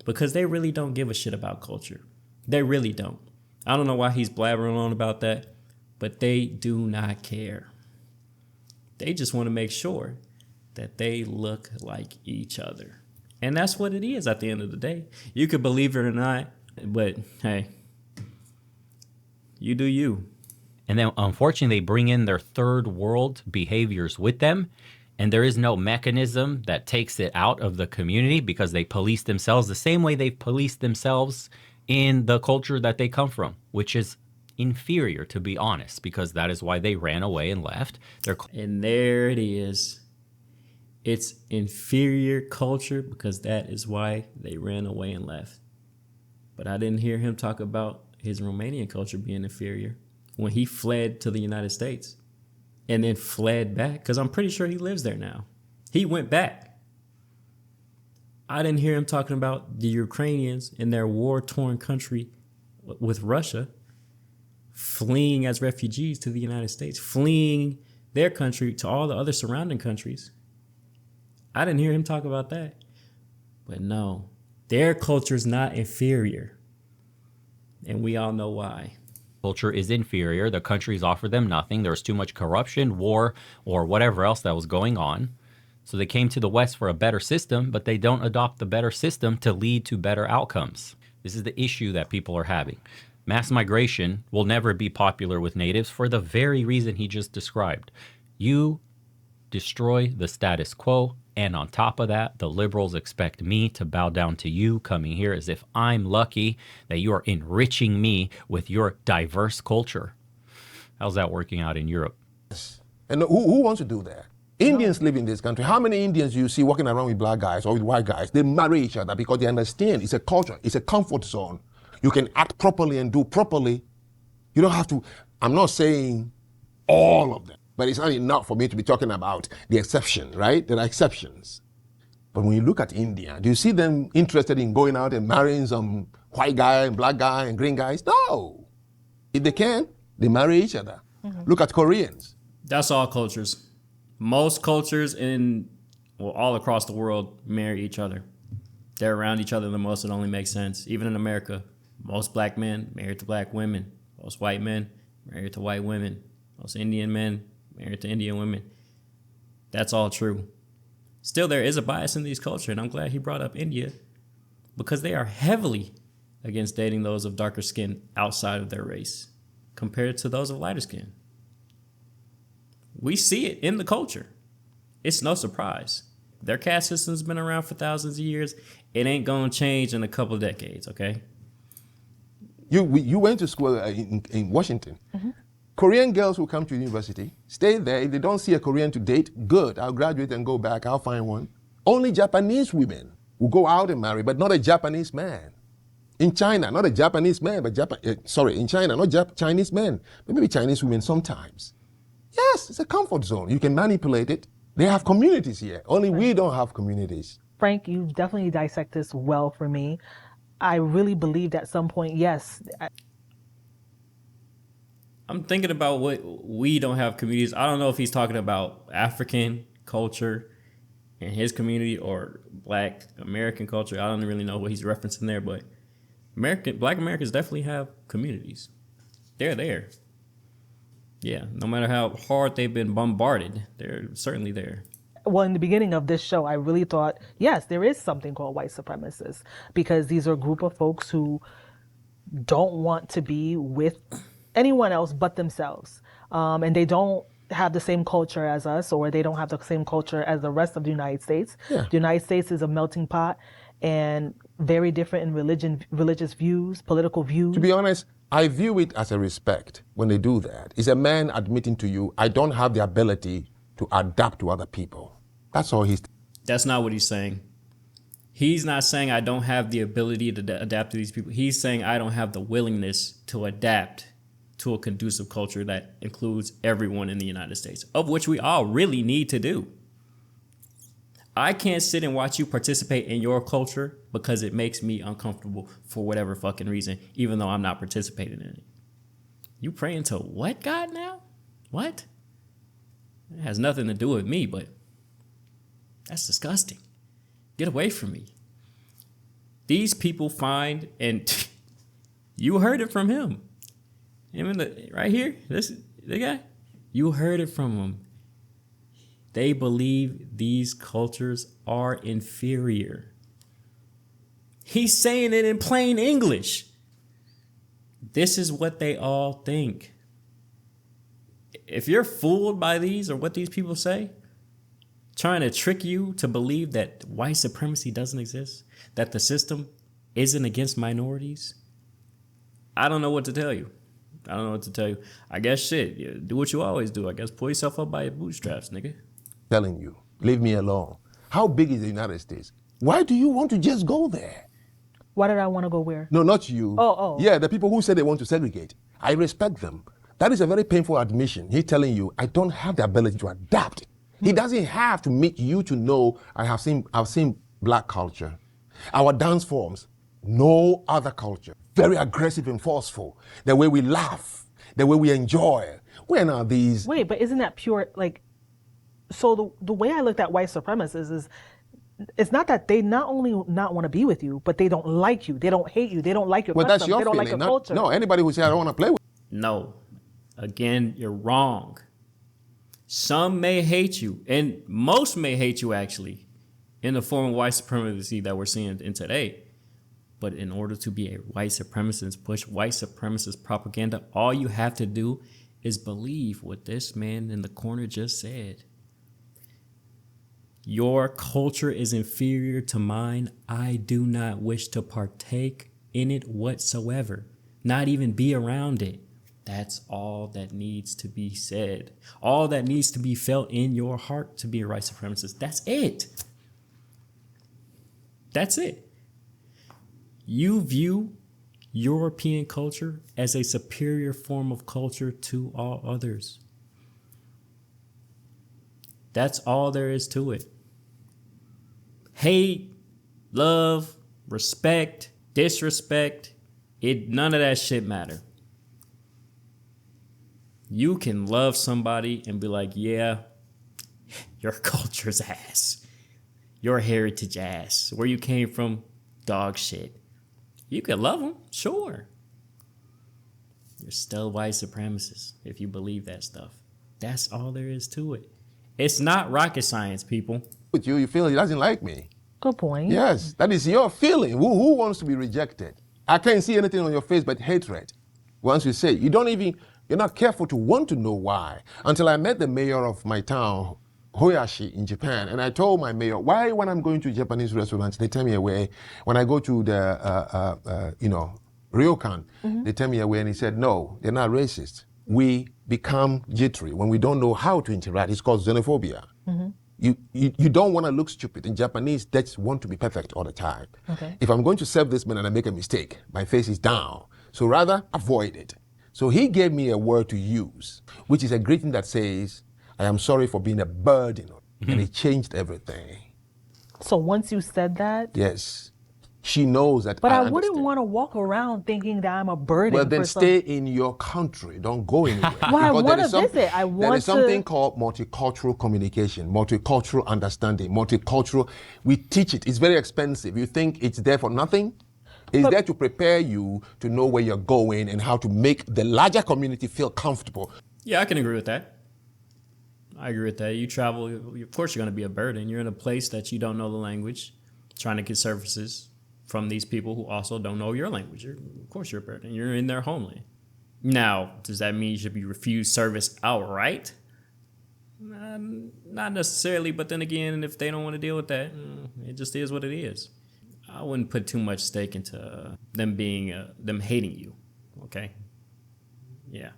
because they really don't give a shit about culture. They really don't. I don't know why he's blabbering on about that, but they do not care. They just want to make sure that they look like each other. And that's what it is at the end of the day. You could believe it or not, but hey, you do you. And then unfortunately, they bring in their third world behaviors with them. And there is no mechanism that takes it out of the community because they police themselves the same way they've policed themselves in the culture that they come from, which is inferior, to be honest, because that is why they ran away and left. And there it is. It's inferior culture because that is why they ran away and left. But I didn't hear him talk about his Romanian culture being inferior when he fled to the United States and then fled back, because I'm pretty sure he lives there now. He went back. I didn't hear him talking about the Ukrainians in their war-torn country with Russia fleeing as refugees to the United States, fleeing their country to all the other surrounding countries. I didn't hear him talk about that. But no, their culture is not inferior. And we all know why. Culture is inferior. The countries offer them nothing. There was too much corruption, war, or whatever else that was going on. So they came to the West for a better system, but they don't adopt the better system to lead to better outcomes. This is the issue that people are having. Mass migration will never be popular with natives for the very reason he just described. You destroy the status quo, and on top of that, the liberals expect me to bow down to you coming here as if I'm lucky that you are enriching me with your diverse culture. How's that working out in Europe? And who wants to do that? Indians live in this country. How many Indians you see walking around with black guys or with white guys? They marry each other because they understand it's a culture, it's a comfort zone. You can act properly and do properly. You don't have to. I'm not saying all of them, but it's not enough for me to be talking about the exception, right? There are exceptions. But when you look at India, do you see them interested in going out and marrying some white guy and black guy and green guys? No. If they can, they marry each other. Look at Koreans. That's all cultures. Most cultures all across the world marry each other. They're around each other the most. It only makes sense. Even in America, most black men married to black women. Most white men married to white women. Most Indian men married to Indian women. That's all true. Still, there is a bias in these cultures, and I'm glad he brought up India because they are heavily against dating those of darker skin outside of their race compared to those of lighter skin. We see it in the culture. It's no surprise. Their caste system's been around for thousands of years. It ain't gonna change in a couple of decades, okay? You went to school in Washington. Korean girls who come to university, stay there. If they don't see a Korean to date, good. I'll graduate and go back. I'll find one. Only Japanese women will go out and marry, but not a Japanese man. In China, not a Japanese man, but in China, not Chinese men, but maybe Chinese women sometimes. Yes, it's a comfort zone. You can manipulate it. They have communities here. Only we don't have communities. Frank, you've definitely dissected this well for me. I really believed at some point, yes. I'm thinking about what we don't have communities. I don't know if he's talking about African culture and his community or Black American culture. I don't really know what he's referencing there, but Black Americans definitely have communities. They're there. Yeah, no matter how hard they've been bombarded, they're certainly there. Well, in the beginning of this show, I really thought, yes, there is something called white supremacists because these are a group of folks who don't want to be with anyone else but themselves. And they don't have the same culture as us, or they don't have the same culture as the rest of the United States. Yeah. The United States is a melting pot and very different in religious views, political views. To be honest, I view it as a respect when they do that. It's a man admitting to you, I don't have the ability to adapt to other people. That's all he's... That's not what he's saying. He's not saying I don't have the ability to adapt to these people. He's saying I don't have the willingness to adapt to a conducive culture that includes everyone in the United States, of which we all really need to do. I can't sit and watch you participate in your culture because it makes me uncomfortable for whatever fucking reason, even though I'm not participating in it. You praying to what God now? What? It has nothing to do with me, but that's disgusting. Get away from me. These people find, and you heard it from him. Right here, the guy, you heard it from him. They believe these cultures are inferior. He's saying it in plain English. This is what they all think. If you're fooled by these or what these people say, trying to trick you to believe that white supremacy doesn't exist, that the system isn't against minorities, I don't know what to tell you. I guess shit, do what you always do. I guess pull yourself up by your bootstraps, nigga. Telling you, leave me alone. How big is the United States? Why do you want to just go there? Why did I want to go where? No, not you. Oh. Yeah, the people who say they want to segregate. I respect them. That is a very painful admission. He's telling you, I don't have the ability to adapt. He doesn't have to make you to know. I've seen black culture. Our dance forms, no other culture. Very aggressive and forceful. The way we laugh, the way we enjoy. When are these? Wait, but isn't that pure, like, so the way I looked at white supremacists is, it's not that they not only not want to be with you, but they don't like you. They don't hate you. They don't like your Well, customs. that's your They don't feeling. like your culture. No, anybody who says I don't want to play with. No. Again, you're wrong. Some may hate you, and most may hate you actually, in the form of white supremacy that we're seeing in today. But in order to be a white supremacist, push white supremacist propaganda, all you have to do is believe what this man in the corner just said. Your culture is inferior to mine. I do not wish to partake in it whatsoever, not even be around it. That's all that needs to be said. All that needs to be felt in your heart to be a white supremacist. That's it. That's it. You view European culture as a superior form of culture to all others. That's all there is to it. Hate, love, respect, disrespect, none of that shit matter. You can love somebody and be like, yeah, your culture's ass. Your heritage ass. Where you came from, dog shit. You can love them, sure. You're still white supremacist if you believe that stuff. That's all there is to it. It's not rocket science, people. With you feel he doesn't like me. Good point. Yes, that is your feeling. Who wants to be rejected? I can't see anything on your face but hatred. Once you say, you're not careful to want to know why. Until I met the mayor of my town, Hoyashi, in Japan, and I told my mayor, why when I'm going to Japanese restaurants, they turn me away. When I go to the, ryokan, they turn me away, and he said, no, they're not racist. We become jittery when we don't know how to interact. It's called xenophobia. Mm-hmm. You don't want to look stupid. In Japanese, they want to be perfect all the time. Okay. If I'm going to serve this man and I make a mistake, my face is down. So rather, avoid it. So he gave me a word to use, which is a greeting that says, I am sorry for being a burden. Mm-hmm. And it changed everything. So once you said that? Yes. She knows that. But I wouldn't want to walk around thinking that I'm a burden. Well, then stay in your country. Don't go anywhere. Well, I want to visit. There is something called multicultural communication, multicultural understanding, multicultural. We teach it. It's very expensive. You think it's there for nothing? It's there to prepare you to know where you're going and how to make the larger community feel comfortable. Yeah, I can agree with that. I agree with that. You travel, of course you're going to be a burden. You're in a place that you don't know the language, trying to get services from these people who also don't know your language. Of course you're a burden. You're in their homeland. Now, does that mean you should be refused service outright? Not necessarily, but then again, if they don't want to deal with that, it just is what it is. I wouldn't put too much stake into them hating you, okay? Yeah.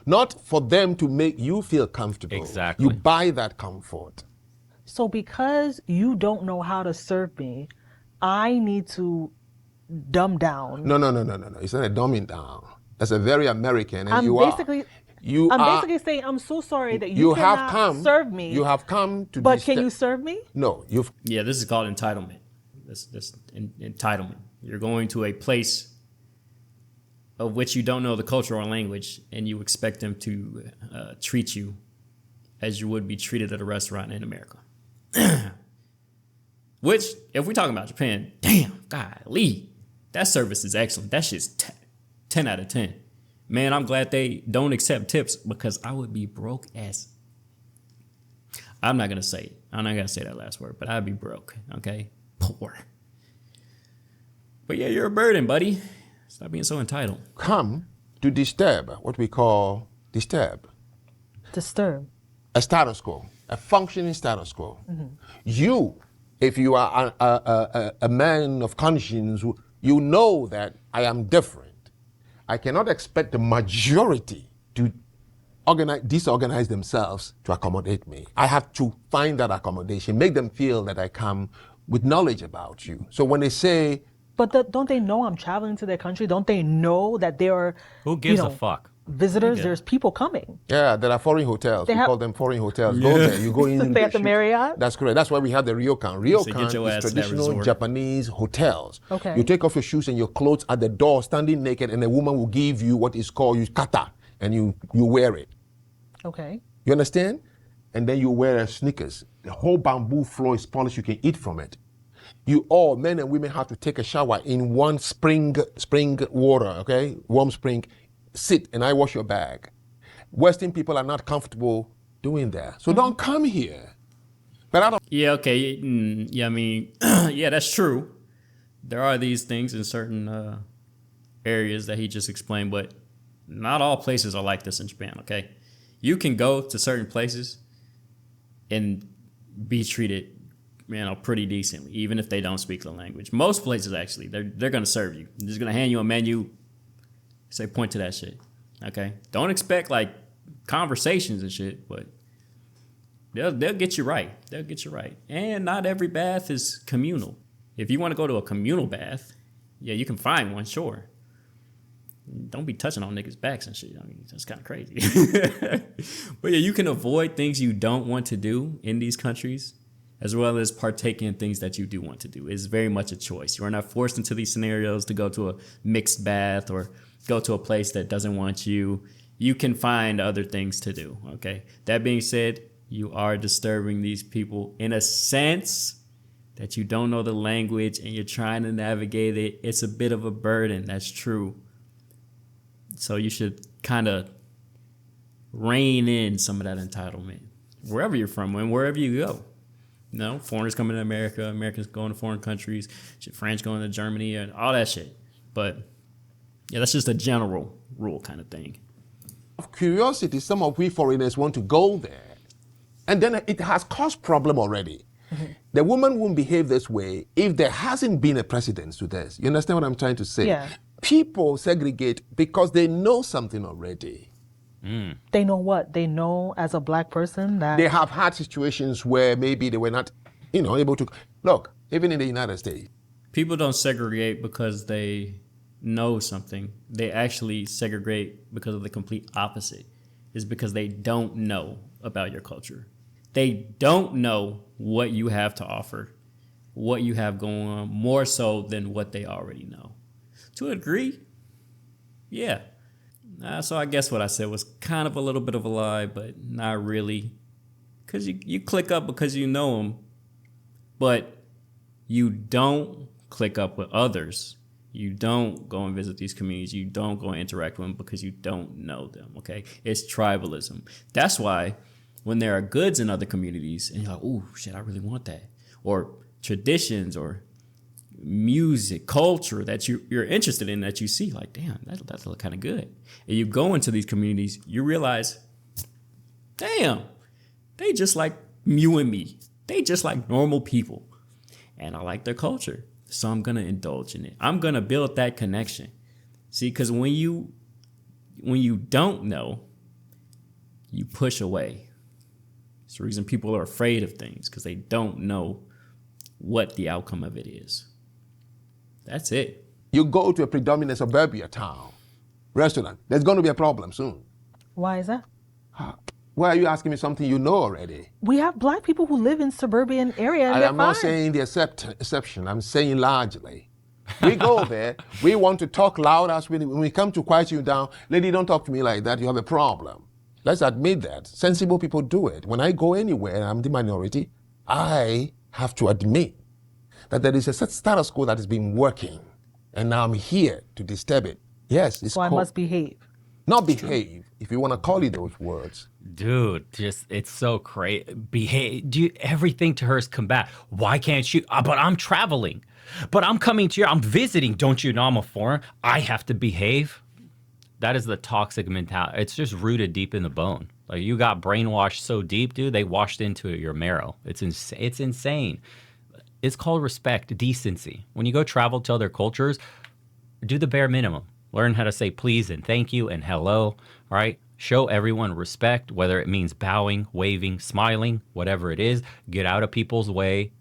Not for them to make you feel comfortable. Exactly. You buy that comfort. So because you don't know how to serve me, I need to dumb down. No. It's not a dumbing down. That's a very American, and I'm basically saying I'm so sorry that you cannot serve me. You have come to. But can you serve me? No, you've. Yeah, this is called entitlement. This entitlement. You're going to a place of which you don't know the culture or language, and you expect them to treat you as you would be treated at a restaurant in America. Which, if we're talking about Japan, damn, golly, that service is excellent. That shit's 10 out of 10. Man, I'm glad they don't accept tips because I would be broke as... I'm not going to say it. I'm not going to say that last word, but I'd be broke, okay? Poor. But yeah, you're a burden, buddy. Stop being so entitled. Come to disturb, what we call disturb. Disturb. A status quo, a functioning status quo. You, if you are a man of conscience, you know that I am different. I cannot expect the majority to disorganize themselves to accommodate me. I have to find that accommodation, make them feel that I come with knowledge about you. So when they say... But don't they know I'm traveling to their country? Don't they know that there are Who gives a fuck? visitors? There's people coming. Yeah, there are foreign hotels. We call them foreign hotels. Go there. You go in. Stay at the Marriott? That's correct. That's why we have the ryokan. get your Ryokan ass is to that traditional resort. Japanese hotels. Okay. You take off your shoes and your clothes at the door, standing naked, and a woman will give you what is called yukata, and you wear it. Okay. You understand? And then you wear sneakers. The whole bamboo floor is polished. You can eat from it. You all, men and women, have to take a shower in one spring water, okay? Warm spring. Sit and I wash your bag. Western people are not comfortable doing that. So don't come here. But I don't... Yeah, okay. Yeah, I mean, yeah, that's true. There are these things in certain areas that he just explained, but not all places are like this in Japan, okay? You can go to certain places and be treated, pretty decently, even if they don't speak the language. Most places, actually, they're going to serve you. They're just going to hand you a menu, say, point to that shit, okay? Don't expect, like, conversations and shit, but they'll get you right. They'll get you right. And not every bath is communal. If you want to go to a communal bath, yeah, you can find one, sure. Don't be touching on niggas' backs and shit. I mean, that's kind of crazy. But yeah, you can avoid things you don't want to do in these countries, as well as partake in things that you do want to do. It's very much a choice. You are not forced into these scenarios to go to a mixed bath or go to a place that doesn't want you. You can find other things to do, okay? That being said, you are disturbing these people in a sense that you don't know the language and you're trying to navigate it. It's a bit of a burden. That's true. So you should kind of rein in some of that entitlement wherever you're from and wherever you go. You know, foreigners coming to America, Americans going to foreign countries, French going to Germany, and all that shit. But yeah, that's just a general rule kind of thing. Of curiosity, some of we foreigners want to go there. And then it has caused problem already. The woman won't behave this way if there hasn't been a precedent to this. You understand what I'm trying to say? Yeah. People segregate because they know something already. They know what? They know as a black person that... They have had situations where maybe they were not, able to... Look, even in the United States. People don't segregate because they know something. They actually segregate because of the complete opposite. It's because they don't know about your culture. They don't know what you have to offer, what you have going on, more so than what they already know. To a degree, yeah. So I guess what I said was kind of a little bit of a lie, but not really. Because you click up because you know them, but you don't click up with others. You don't go and visit these communities. You don't go and interact with them because you don't know them, okay? It's tribalism. That's why when there are goods in other communities and you're like, oh, shit, I really want that. Or traditions or music, culture that you're interested in that you see, like, damn, that look kind of good. And you go into these communities, you realize, damn, they just like you and me. They just like normal people. And I like their culture. So I'm going to indulge in it. I'm going to build that connection. See, because when you don't know, you push away. It's the reason people are afraid of things, because they don't know what the outcome of it is. That's it. You go to a predominant suburbia town, restaurant, there's going to be a problem soon. Why is that? Why are you asking me something you know already? We have black people who live in suburban area and I they're am not fine. saying the exception. I'm saying largely. We go there. We want to talk loud as when we come to quiet you down. Lady, don't talk to me like that. You have a problem. Let's admit that. Sensible people do it. When I go anywhere and I'm the minority, I have to admit that there is a status quo that has been working, and now I'm here to disturb it. Yes, it's So I called must behave. not behave, if you want to call it those words. Dude, just it's so crazy. Behave. Everything to her is combat. Why can't you? But I'm traveling. But I'm coming to you. I'm visiting. Don't you know I'm a foreigner? I have to behave. That is the toxic mentality. It's just rooted deep in the bone. Like you got brainwashed so deep, dude. They washed into your marrow. It's insane. It's insane. It's called respect, decency. When you go travel to other cultures, do the bare minimum. Learn how to say please and thank you and hello. All right. Show everyone respect, whether it means bowing, waving, smiling, whatever it is. Get out of people's way.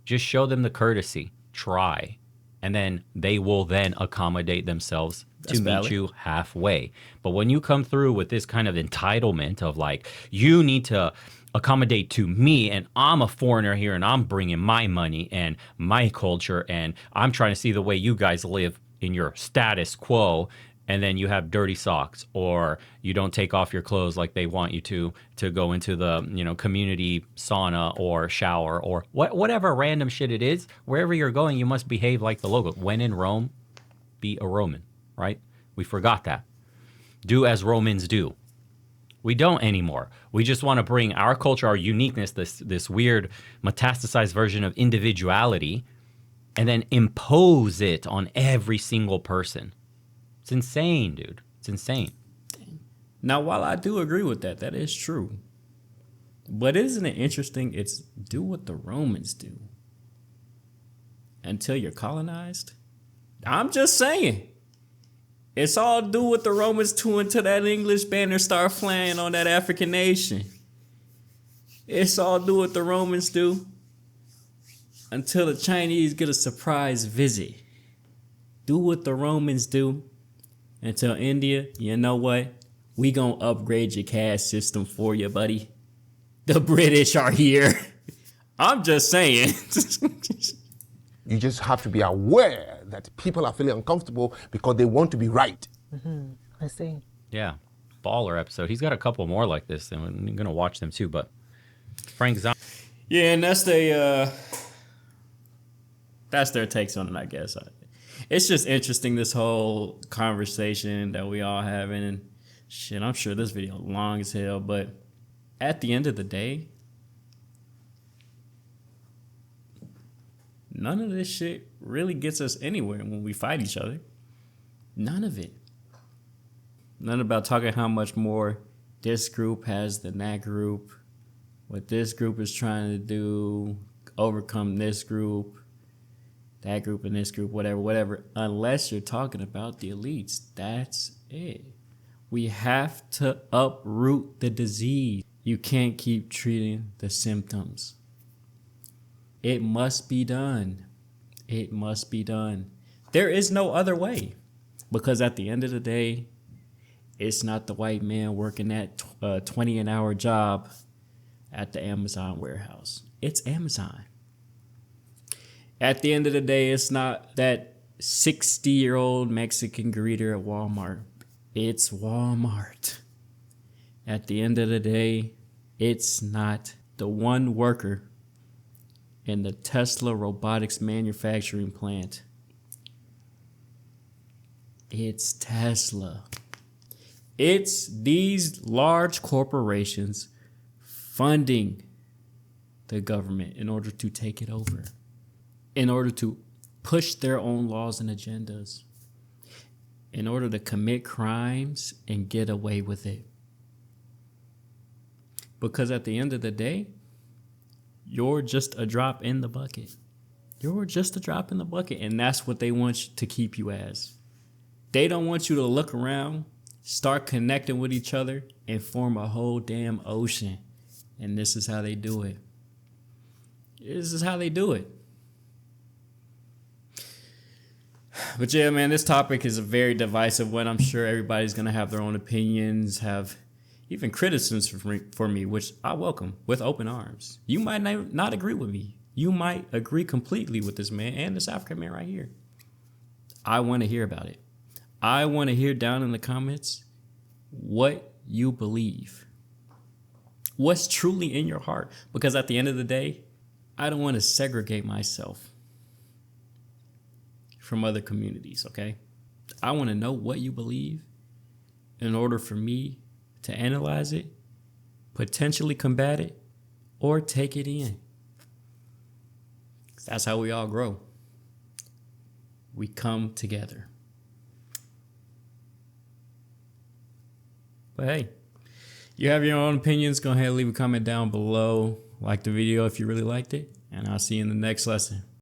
Just show them the courtesy. Try. And then they will then accommodate themselves to meet you halfway. But when you come through with this kind of entitlement of like, you need to accommodate to me and I'm a foreigner here and I'm bringing my money and my culture and I'm trying to see the way you guys live in your status quo, and then you have dirty socks or you don't take off your clothes like they want you to go into the community sauna or shower or whatever random shit it is. Wherever you're going, you must behave like the local. When in Rome, be a Roman, right? We forgot that. Do as Romans do. We don't anymore. We just want to bring our culture, our uniqueness, this weird metastasized version of individuality, and then impose it on every single person. It's insane, dude. It's insane. Now, while I do agree with that, that is true. But isn't it interesting? It's do what the Romans do until you're colonized. I'm just saying. It's all do what the Romans do until that English banner start flying on that African nation. It's all do what the Romans do until the Chinese get a surprise visit. Do what the Romans do until India, you know what? We gonna upgrade your caste system for you, buddy. The British are here. I'm just saying. You just have to be aware that people are feeling uncomfortable because they want to be right. Mm-hmm. I see. Yeah. Baller episode. He's got a couple more like this, and we're going to watch them too. But Frank Zahn. Yeah, and that's their takes on it, I guess. It's just interesting, this whole conversation that we all having. And shit, I'm sure this video long as hell, but at the end of the day, none of this shit really gets us anywhere when we fight each other. None of it. None about talking how much more this group has than that group, what this group is trying to do, overcome this group, that group and this group, whatever, unless you're talking about the elites. That's it. We have to uproot the disease. You can't keep treating the symptoms. It must be done. It must be done. There is no other way. Because at the end of the day, it's not the white man working that 20 an hour job at the Amazon warehouse. It's Amazon. At the end of the day, it's not that 60-year-old Mexican greeter at Walmart. It's Walmart. At the end of the day, it's not the one worker in the Tesla robotics manufacturing plant. It's Tesla. It's these large corporations funding the government in order to take it over, in order to push their own laws and agendas, in order to commit crimes and get away with it. Because at the end of the day, you're just a drop in the bucket. You're just a drop in the bucket, and that's what they want to keep you as. They don't want you to look around, start connecting with each other, and form a whole damn ocean. And this is how they do it. This is how they do it. But yeah, man, this topic is a very divisive one. I'm sure everybody's going to have their own opinions, have even criticisms for me, which I welcome with open arms. You might not agree with me. You might agree completely with this man and this African man right here. I want to hear about it. I want to hear down in the comments what you believe. What's truly in your heart. Because at the end of the day, I don't want to segregate myself. from other communities, okay? I want to know what you believe in order for me to analyze it, potentially combat it, or take it in. That's how we all grow. We come together. But hey, you have your own opinions. Go ahead and leave a comment down below. Like the video if you really liked it. And I'll see you in the next lesson.